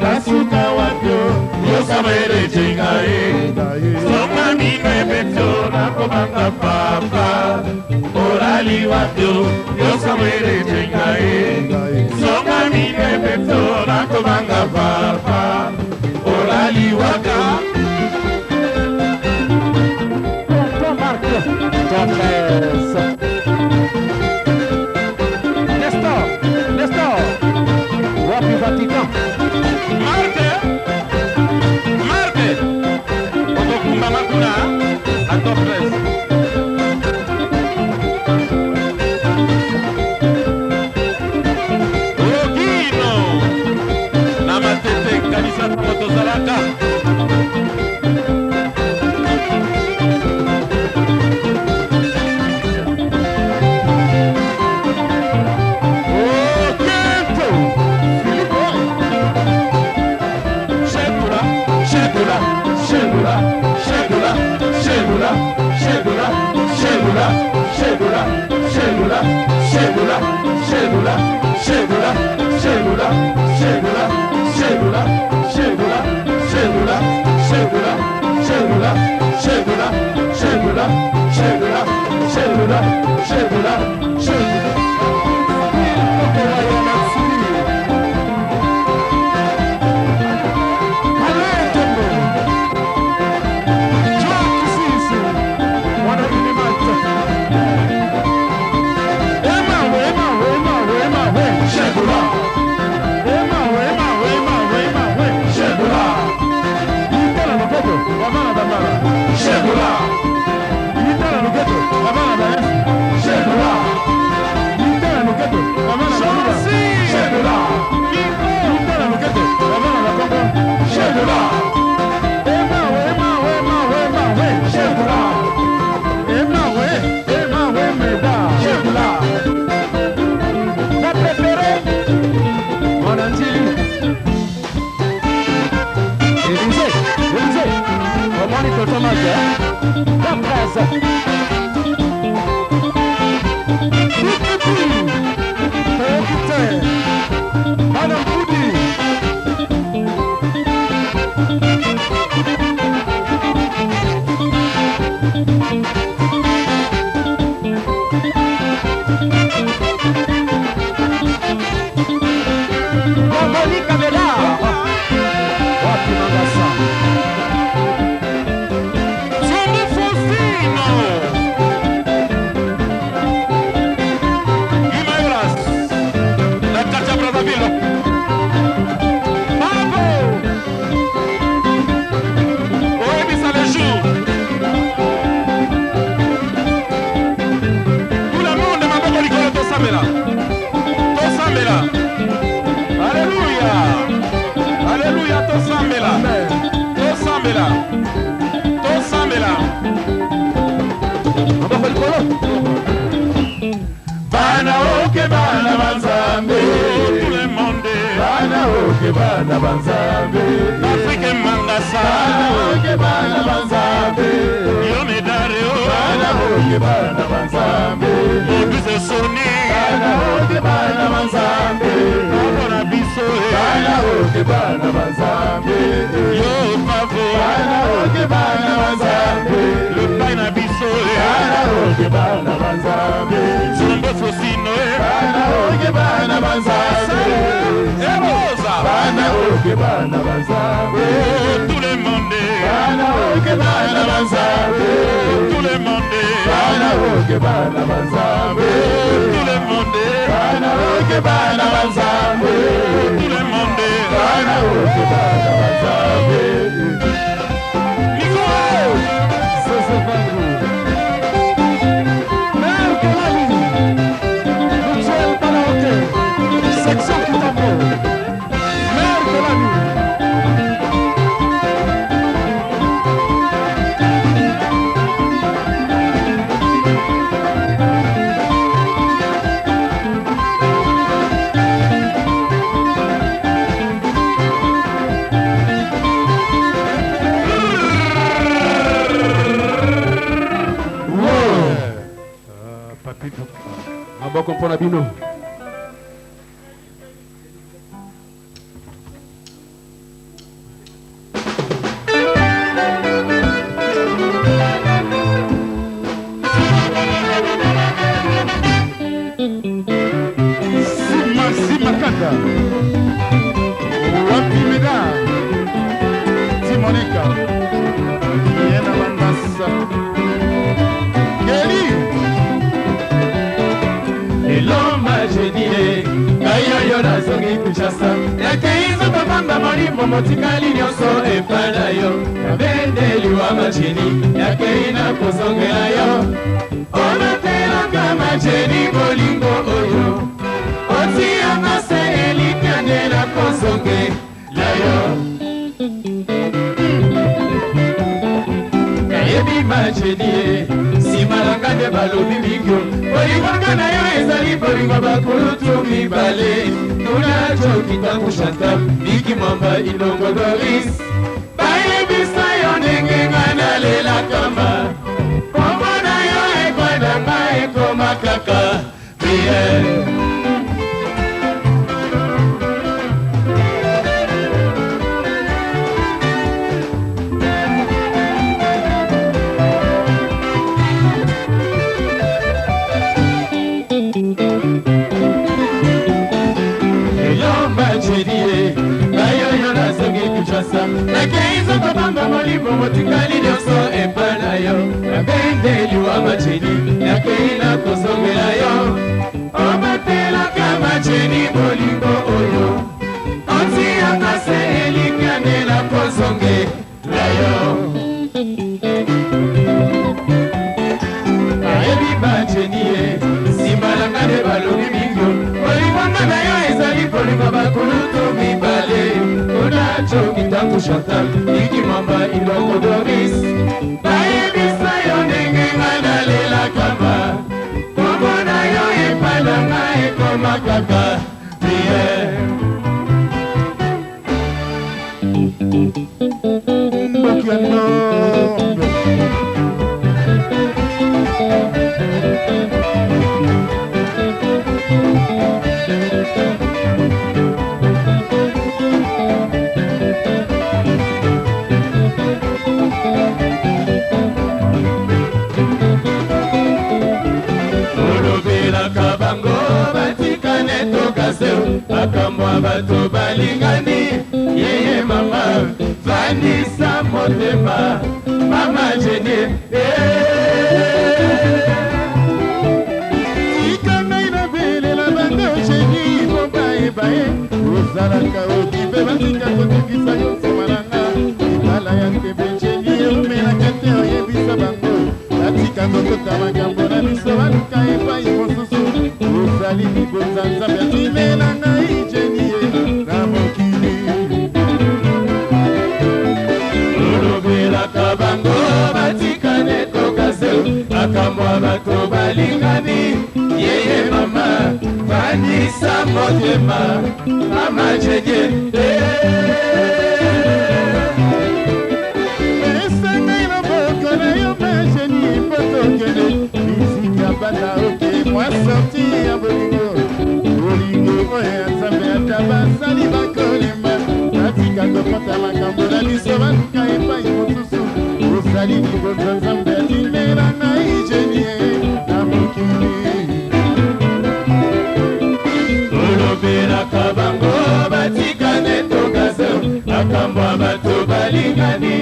basuka wapyo yo Samuele Jengaye songa mino ebetyo nakobanga papa olali wapyo yo Samuele Jengaye songa mino ebetyo nakobanga papa olali wapyo Nestor, wapi Vatican? Marte, okokumbanga kuna atopres Ogino na matete kanisa tozalaka tosambela maboko likolo bana oke bana banzambe tout le monde bana oke bana banzambe Afrique mangasa bana oke bana banzambe yo medare o bana oke bana banzambe Moduze soni bana oke bana banzambe Abona biso bana oke bana banzambe yo pavo bana oke bana banzambe le paina biso bana oke bana banzambe Zombo fosino bana oke bana banzambe Erosa bana oke bana banzambe tout le monde bana oke bana banzambe tout le monde bana oke bana banzambe tout le monde bana oke bana banzambe tout le monde bana oke bana banzambe Section Kitamo, maire de la nuit. maboko mpona bino Simakanda Wapimida Timonika Yena Mambasa Geli Eloma jedie Kayoyo na zongi kuchasa Yakeizo babamba molimo motikali nyonso epada yo Kabendeli wa machini Yakeina kozongela yo Ometelanga machini bolingo oyo Oti amase elikandela kozongela yo Kayebi machini Simalanga de balobi bigyo Bolingwanga na yo ezali bolingwa bakulutu mibale Tuna joki tangu shanta Biki mwamba inongo Doris Bayebisa yo ndenge ngana lela kama Kombo na yo ekwadanga ekoma kaka Priere Nakeizo babamba molimo motikali nyonso epana yo Nabendeli wa machini Nakeina kozongela yo Obatelaka machini bolingo oyo Otiaka se elikanela kozongela yo Ayebi machini ye Simbalanga de balobi bingyo Bolingwanga na yo ezali bolingo bakulutu mibale Choki tangu Chantal, Iki mamba iloko Doris Bayebisa yo ndenge ngana lela kama Kombo na yo epalanga ekoma kaka Priere Mboki ya Nombe Akamwa bato balingani Yeye mama Vanisa motema Mama Jenny Ikanga inabelela bando Jenny Bobae bae Ozalaka okipe batika kotikisa yonso malanga Ibala ya kebe Jenny Omela kate oyebisa bango Batika ngokota magambo na biso Baluka epa imosusu Ozali mibonza nzambe Atimela ngai Jenny Na mokili Olobelaka kabango batikane tokase makambo bato balingani yeye mama vanisa motema mama jeje esengai na boko na yo mageni potokele misika banda oke mwa sorti ya bolingo bolingo oyo ya nzambe ata basali bakolemba natika kokota makambo na biso baluka epai mosusu osali libonza nzambe atindela ngai jenie na mokili olobelaka bango batikane tokase makambo ya bato balingani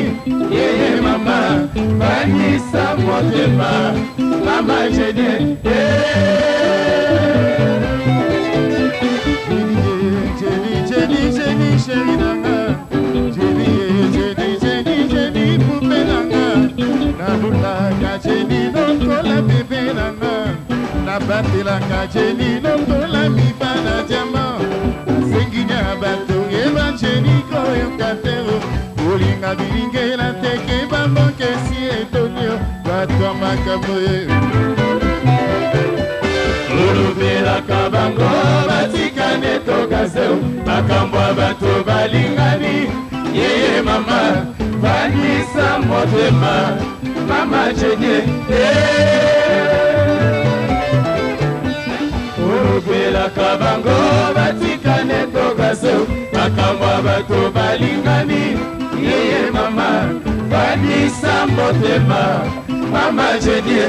yeye mama vanisa motema mama jene Jenny nanga Jenny poupée nanga nalulaka Jenny lokola bebe nanga nabatelaka Jenny lokola mibala diama nasenginya bato yeba Jenny koyoka te olinga bilingela teke bambokesi etonio bato makambo ye olobelaka bango batikane tokase makambo ya bato balingani yeye mama vanisa motema mama jene olobelaka bango batikane tokase makambo ya bato balingani yeye mama vanisa motema mama jene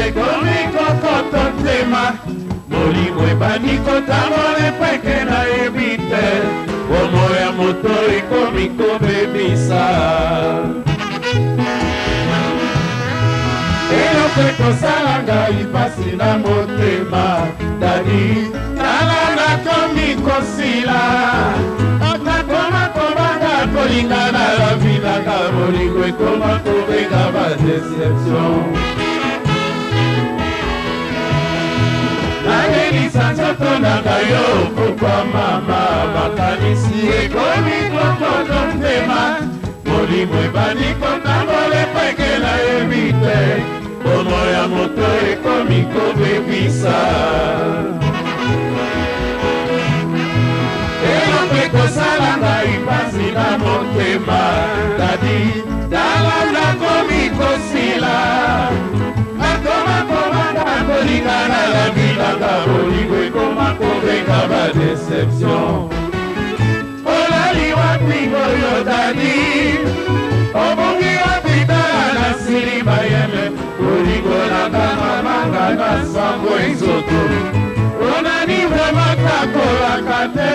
ekomi kokoto ntema molimo ebandi kotambola epweke nayebi te bomo ya moto ekomi kobebisa eloko ekosala ngai pasi na motema dadi tala nakomi kosila otakoma kobanga kolingana la vinaka molingo ekoma kobenga badeception nakelisa nzoto nanga yo pokwa mama makanisi ekomi kokoto ntema molimo ebandi kotambola epweke nayebi te bomo ya moto ekomi kobebisa eloko ekosala ngai pasi na motema dadi tala nakomi kosila nakoma kobanga kolingana la bilanga bolingo ekoma kobenga badeception olali wapi oyo dadi obongi wapi tala nasili bayele bolingo nakamamanga na sango ezoto onani vrema takolaka te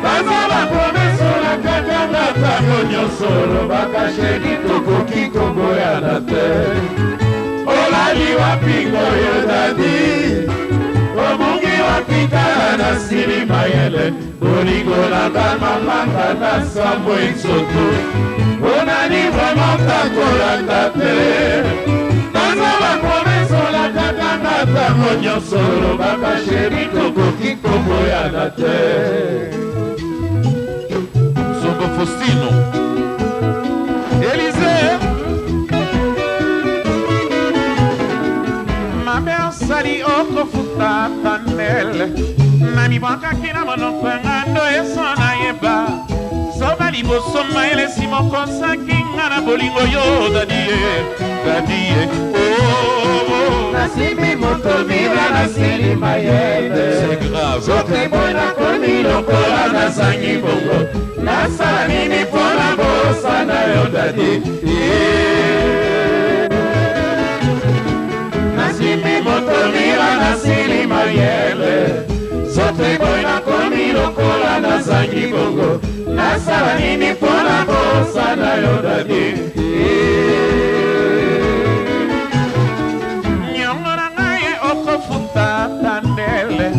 baza bapromesolaka kanga ntango nyonso lobaka sheri tokoki koboyana te olali wapi ngoyo dadi obongi wapi tala nasili mayele bolingo nakamamanga na sango ezoto onani vrema takolaka te baza bapromesolaka kanga ntango nyonso lobaka sheri tokoki koboyana te Sobo Faustino Élisée mabe osali okofuta tanele namibwakaki na monoko ngando eso nayeba soba liboso maelesi mokosaki nga na bolingo yo dadie nasimi moto mira nasili mayele sokeboy nakomi lokola nazangi bongo nasala nini mpona bosana yo dadi nasimi moto mira nasili mayele sokeboy nakomi lokola nazangi bongo nasala nini mpona bosana yo dadi nyongo na ngai okofuta tandele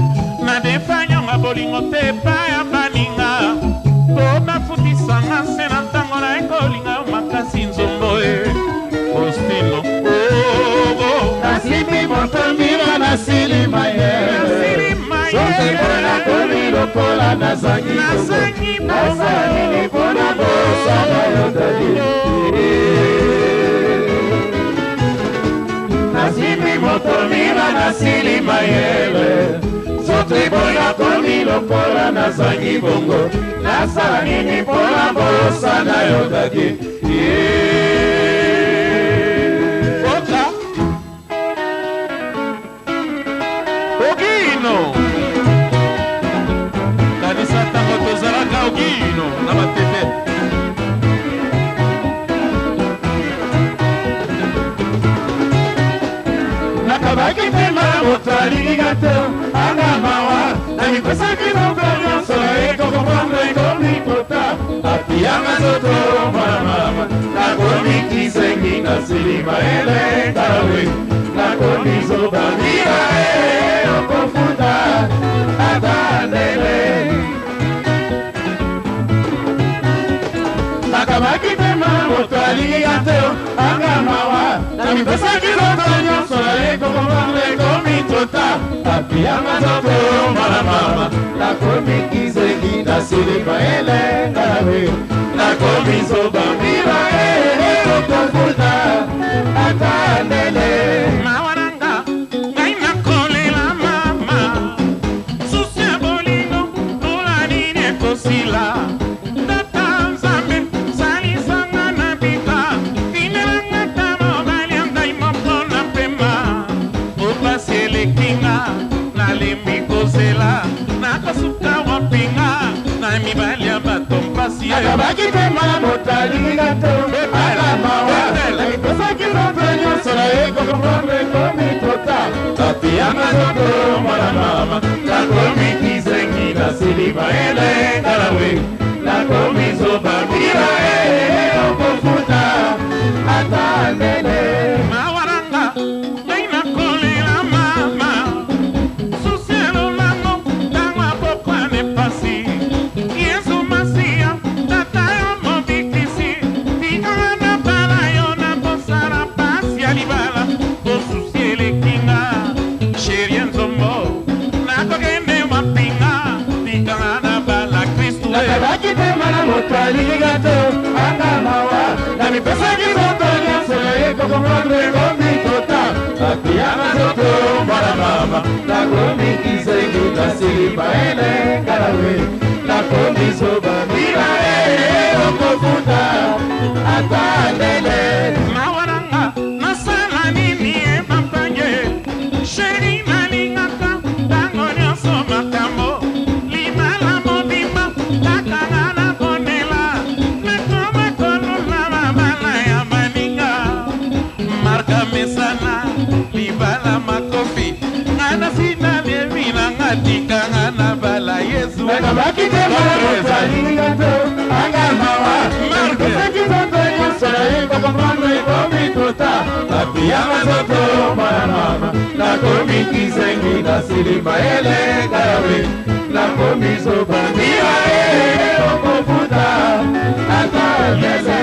nadefanyonga bolingo te paya baninga po nafutisanga se na ntango na ekolinga makasi nzombo e Faustino nasimi moto mbila nasili mayele sokeboy nakomi lokola nazangi bongo nasala nini mpona bosana yo dadi nasimi moto mira nasili mayele sokeboy nakomi lokola nazangi bongo nasala nini mpona bosana yo dadi Oka Ogino kanisa ntango tozalaka Ogino na batepe nakabaki mpema moto alinginga te anga mawa namipesaki noko nyonso ekokomprendre ekomi kota apiyanga nzoto mwana mama nakomi kisengi nasili mayele kawe nakomi zobandira okofuta atandele nakabaki mpema moto alinginga te anga mawa namipesaki noko nyonso ekokomprendre ekomi kota apiyanga nzoto mwana mama nakomi kisengi nasili mayele kawe nakomi zobambira okofuta atandele mawananga ngai nakolela mama susi ya bolingo tula nini ekosila tata nzambe salisanga na bika tinelanga ta mobali ya ngai moko na pema opasi elekinga nalembi kozela nakosuka wapinga na mibali ya bato mpasi akabaki te mwana moto alinginga te akamawa nakipesaki nzoto nyonso na ye kokomprendre ekomi tota tapiyanga nzoto mwana mama nakomi kizengi nasiliba elenga nawe nakomi zoba mbila okofuta ata ndele mawaranga ngai nakolela mama susielo nango ntango abokwane pasi yesu masiya tata yo mobikisi tikanga na bala yo na kosala pasi ya libala kosusi elekinga sheri enzombo nakokende mapinga tikanga na bala kristu nakabaki te mwana moto alinginga te anga mawa na mipesaki nzoto nyonso na ye kokomprendre ekomi tota apiyanga nzoto mwana mama nakomi kizengi nasilipa elenga nawe nakomi zoba mbila okofuta ata ndele mawaranga nasala nini emapange sheri nalingaka ntango nyonso makambo libala mobimba takanga na konela nakoma kolola mabala ya maninga marka mesana libala makofi ngana finali eminanga tikanga na bala yesu nakabaki te mwana moto alinginga te anga mawa nakipesaki nzoto nyonso na ye kokomprendre ekomi tota apiyanga nzoto mwana mama nakomi kizengi nasilipa elenga yawe nakomi zoba mbila okofuta ata ndele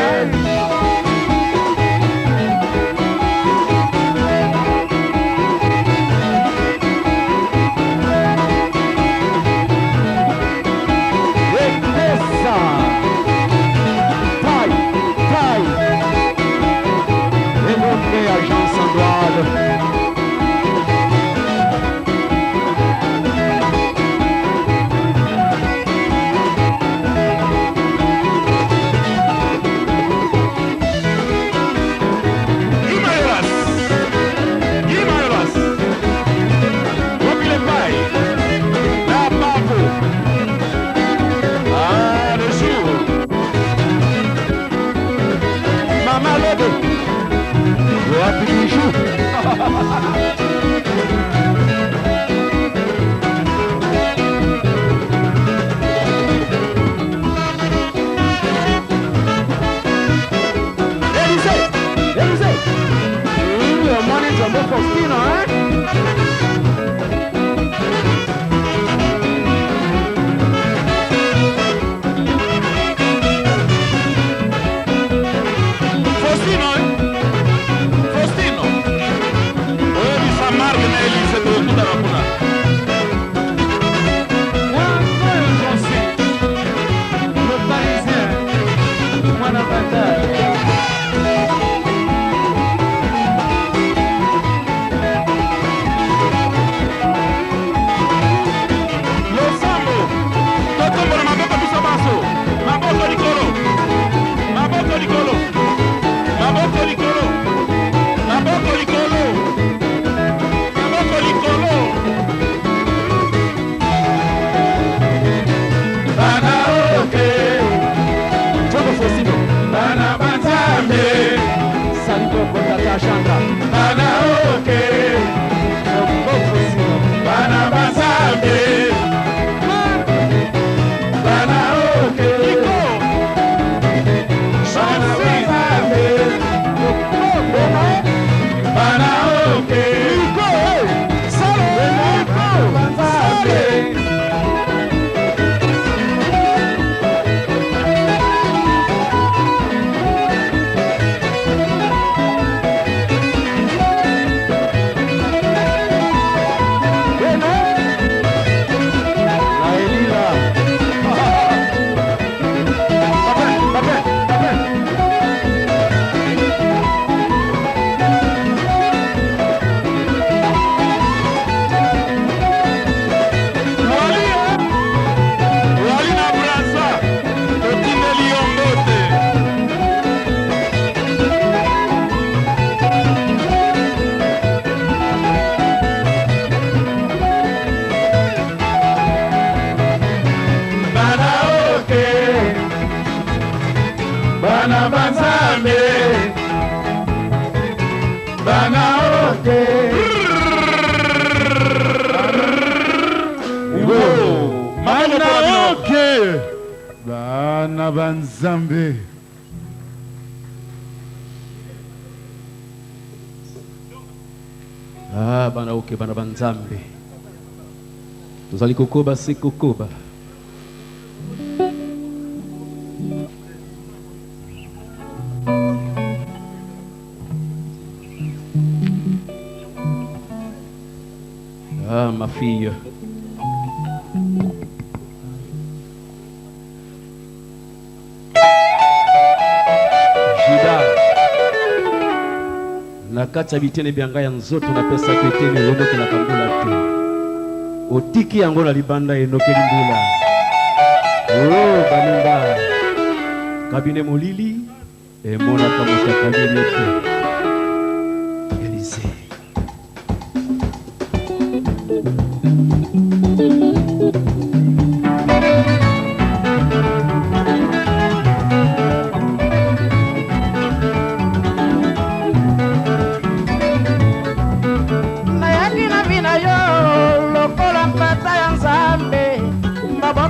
bana banzambe bana oke bana oke bana banzambe. Ah, bana oke bana banzambe. Tozali kokoba se kokoba. Ah, ma fille. Jida. Na kati ya bitene byanga ya nzoto na pesa ketene yonoke na kambula te. Otiki yango na libanda enokeli mbula. Oh, baninga. Kabine molili emona kamuta kabine te. Elise.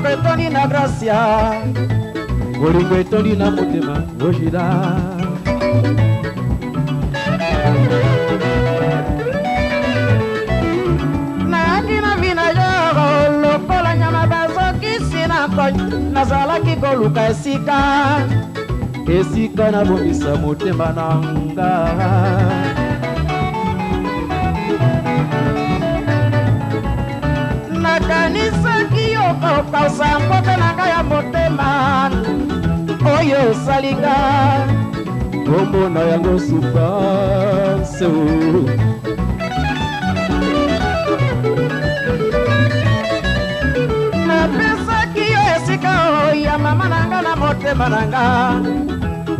Etoni na gracia bolingo etoni na motema ojida nayaki na vina yoro lokola nyama bazokisi na kony nazalaki koluka esika na bomisa motema nanga nakanisaki okausa mbote na ngai ya motema oyo osalinga omona yango souffrance napesaki yo esika ya mama na nga na motema na nga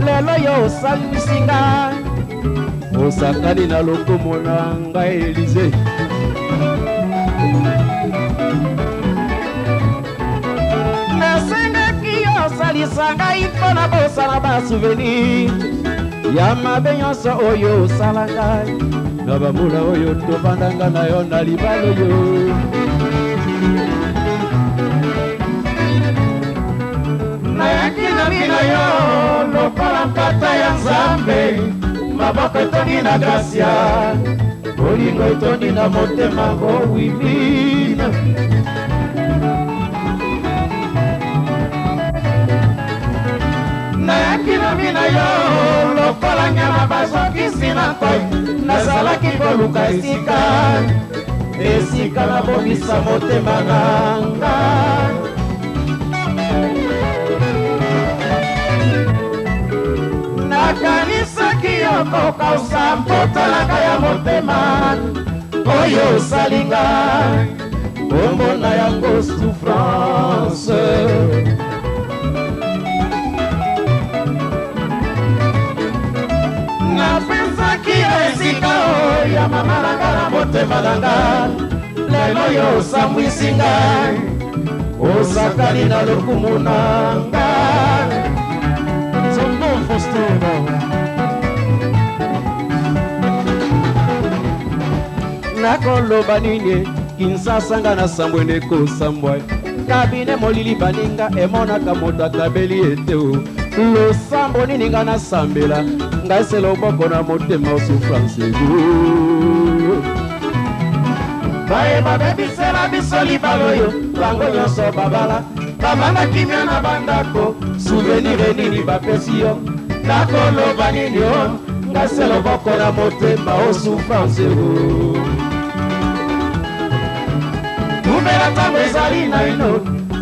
lelo yo osalisinga osakani na lokomo na ngai Elize salisa ngai mpo na bosala basouvenir ya mabe nyonso oyo osala ngai na bambula oyo tovandanga na yo na libala oyo nayaki na bino yo lokola mpata ya nzambe maboko etondi na gracia bolingo etondi na motema owimina nayaki na bina yo lokola nyama bazokisi na koi nazalaki koluka esika nabomisa motema nanga nakanisaki yo kokausa mpotalaka ya motema oyo osalinga omona yango souffrance napesaki yo esika ya mama nanga na motema nanga lelo yo osambwisi ngai osakani na lokumu nanga Zondo Faustino nakoloba nini Kinshasa nga na sambwe nekosambwa kabine molili baninga emonaka moto akabeli ete losambo nini nga nasambela ngai se loboko na motema osouffrance bayeba bebisela biso libala oyo bango nyonso babala bavanda kimia na bandako souvenir nini bapesi yo nakoloba nini o ngai se loboko na motema osouffrance tumela ntango ezali na ino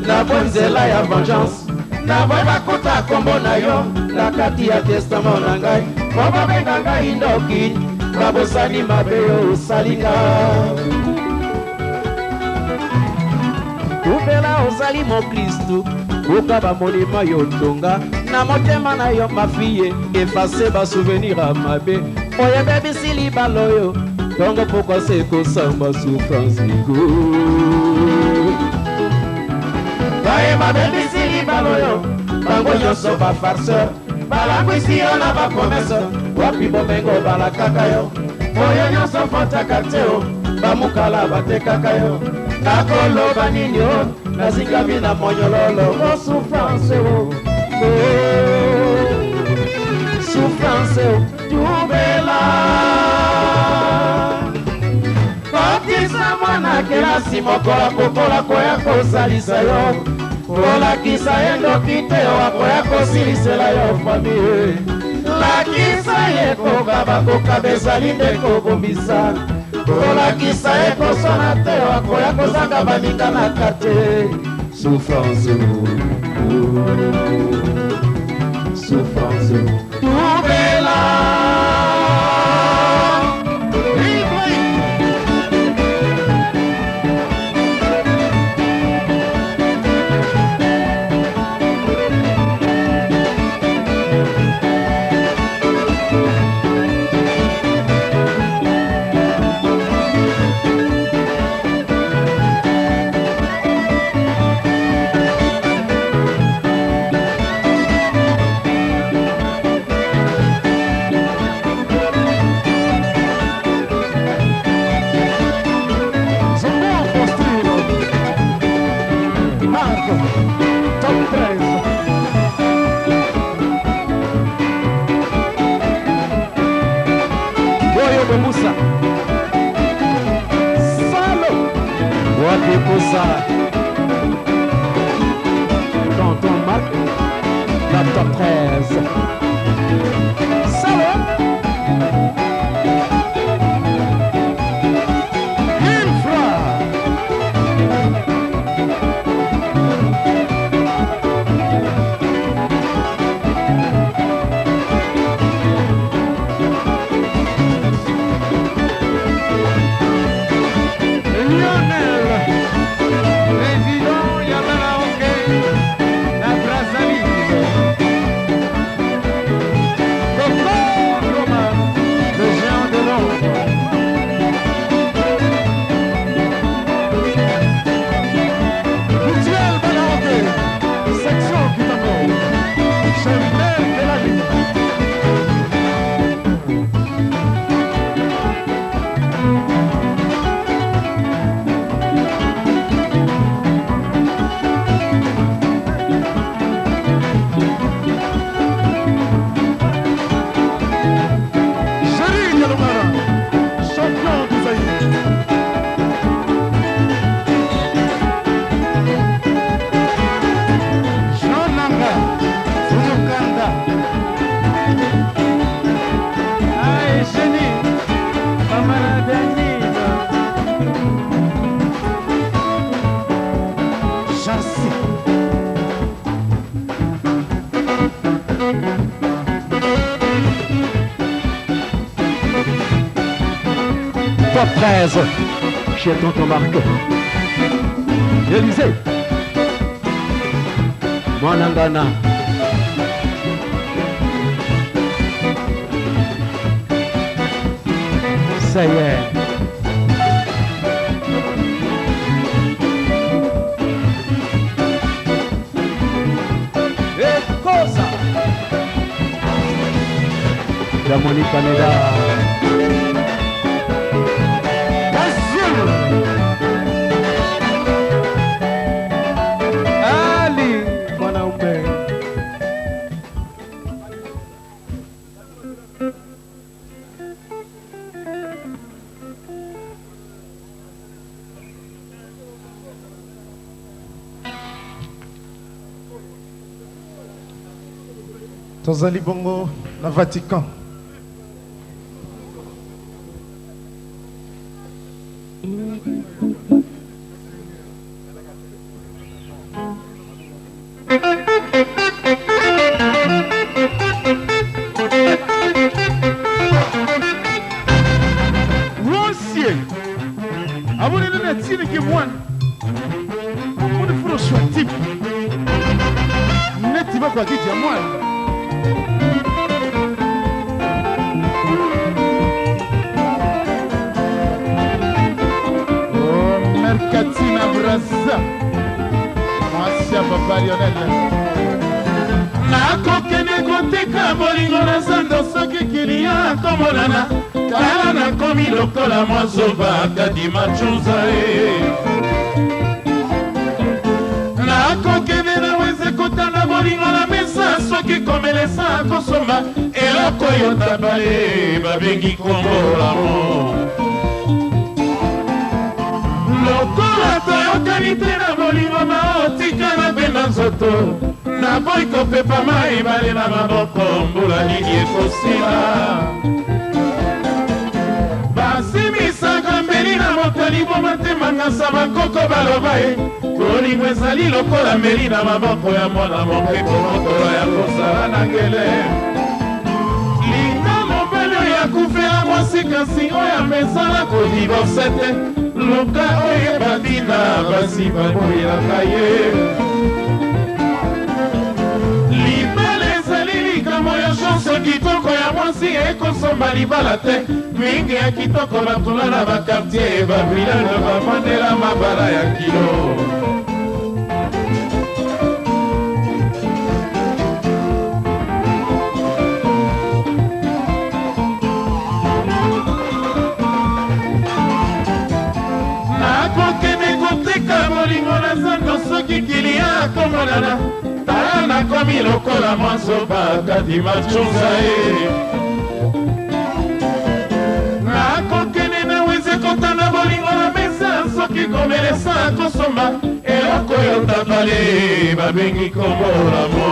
na bo nzela ya vengeance naboyi bakuta kombo na yo na kati ya testament na ngai po babenga ngai ndoki babosani mabe yo osalinga tupela ozali mokristu koka bamonima yo tonga na motema na yo mafiye efase basouvenir ya mabe oyebebisi libala oyo ntongo pokwa se ekosamba souffrance ego bayeba bebisi libala oyo bango nyonso bafarceur balangwisi yo na bapromese wapi bomengo balakaka yo oyo nyonso fotaka te o bamukala batekaka yo nakoloba nini o nazingami na monyololo o souffrance o souffrance o tubela kokisa mwana kelasi mokola kokola koya kosalisa yo kolakisa ye ndoki te wakoya kosilisela yo famille lakisa ye kokaba kokaba ezali nde kobomisa kolakisa ye koswana te wakoya kozanga baninganaka te souffrance souffrance tubela Tonton Marc, la top 13. Salo. Infra. Lionel. Top 13 chez Tonton Marc. Élysée. Mwanangana. Ça y est. Et cosa. La Monique Canada. Tozali bongo na Vatican. Rossier. Abonne le net si que moi. On est fou sur type. Net il va quoi dire moi. Mercatina Brazza. Moi c'est Papa Lionel. Na kokene koteka bolingo na zando soki kilia komonana tala nakomi lokola mwa zoba kadima chuza nakokende na weze kotanda bolingo na mesa soki komelesa kosomba eloko yo tabale babengi kombolamo lokola toyokani te na bolingo maotika na benda nzoto naboyi kopepa mai ebale na maboko mbula nini ekosila basimisaka mbeli na mokoli bomatemangasa bakoko baloba ye bolingo ezali lokola mbeli na maboko ya mwana mokeko mokolo ya kosala na ngele linga mobali oyo akufela mwasi kasi oyo amesala kodivorse te luka oyo ebandina basi baboyelaka ye libala ezali likambo ya chanse kitoko ya mwasi ekosomba libala te mingi ya kitoko batula na bakartier bavilane bamandela mabala ya kilo bolingo na zando soki kilia komonana tala nakomi lokola mwazoba kadima chunza ye nakokende na weze kotanda bolingo na mesa soki komelesa kosomba eloko yo tabale babengi kombolamo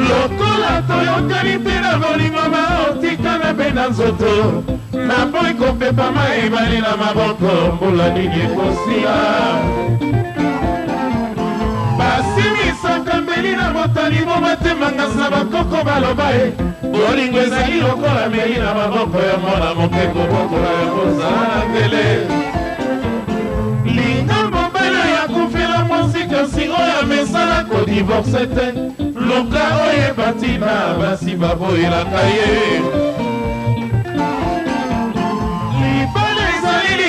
lokola toyokani te na bolingo baotika na benda nzoto naboyi kopepa mai ebale na maboko mbula nini ekosila basimisaka mbeli na motali bomatemangasa bakoko baloba ye bolingo ezali lokola mbeli na maboko ya mwana mokeko bokola ya kozala na ngele linga mobali ya kufela mwasi kasi oyo amesala kodivorse te luka oyo ebatina basi baboyelaka ye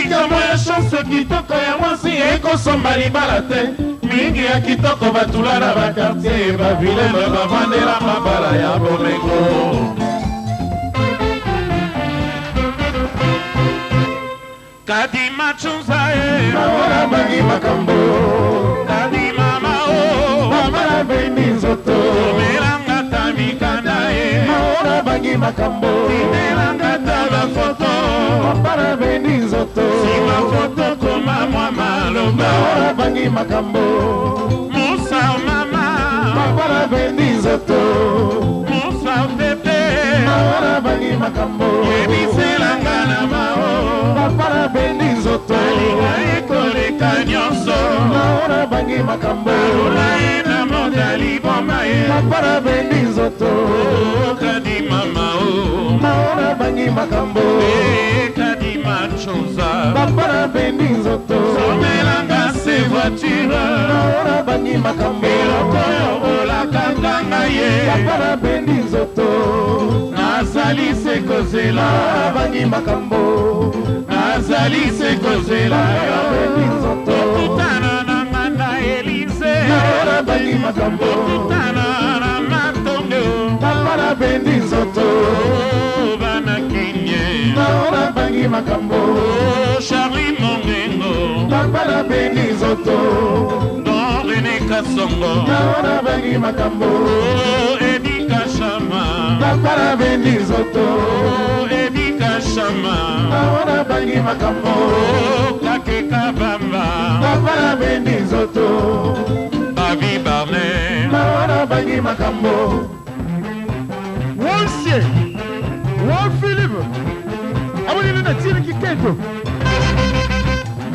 likambo ya chanse kitoko ya mwasi ekosomba libala te mingi ya kitoko batula na bakartier bavileme bavandela mabala ya bomengo kadima chunza ye mawana bangi makambo kadima mao mamala bendi nzoto melanga tamikanda ye mawana bangi makambo melanga tabafoto para bendi nzoto sima foto koma mwa maloba ora bangi makambo musa mama para bendi nzoto musa pepe ora bangi makambo ebiselanga na mao para bendi nzoto linga ekoleka nyonso ora bangi makambo ula ena modali bomaye para bendi nzoto kadima mao ora bangi makambo bapara bendi nzoto somelanga se voiture naora bangi makambo eloko olakanganga ye bapara bendi nzoto nazali se kozela bangi makambo nazali se kozela bendi nzoto kutana na nganda Elize naora bangi makambo kutana na matongo bapara bendi nzoto bana kinye naora bangi makambo Charlie Mongengo Bambala Beni Zoto Don René Kassongo naora bangi makambo Edi Kashama Bambala Beni Zoto Edi Kashama naora bangi makambo Kake Kabamba Bambala Beni Zoto Babi Barnet naora bangi makambo Wonsie Won Philippe Abonne na tire kiketo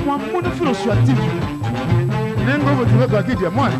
Mwamuno filo swati Nengo botuwe kwa kiti ya mwana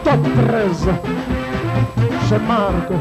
Top 13 chez Marco.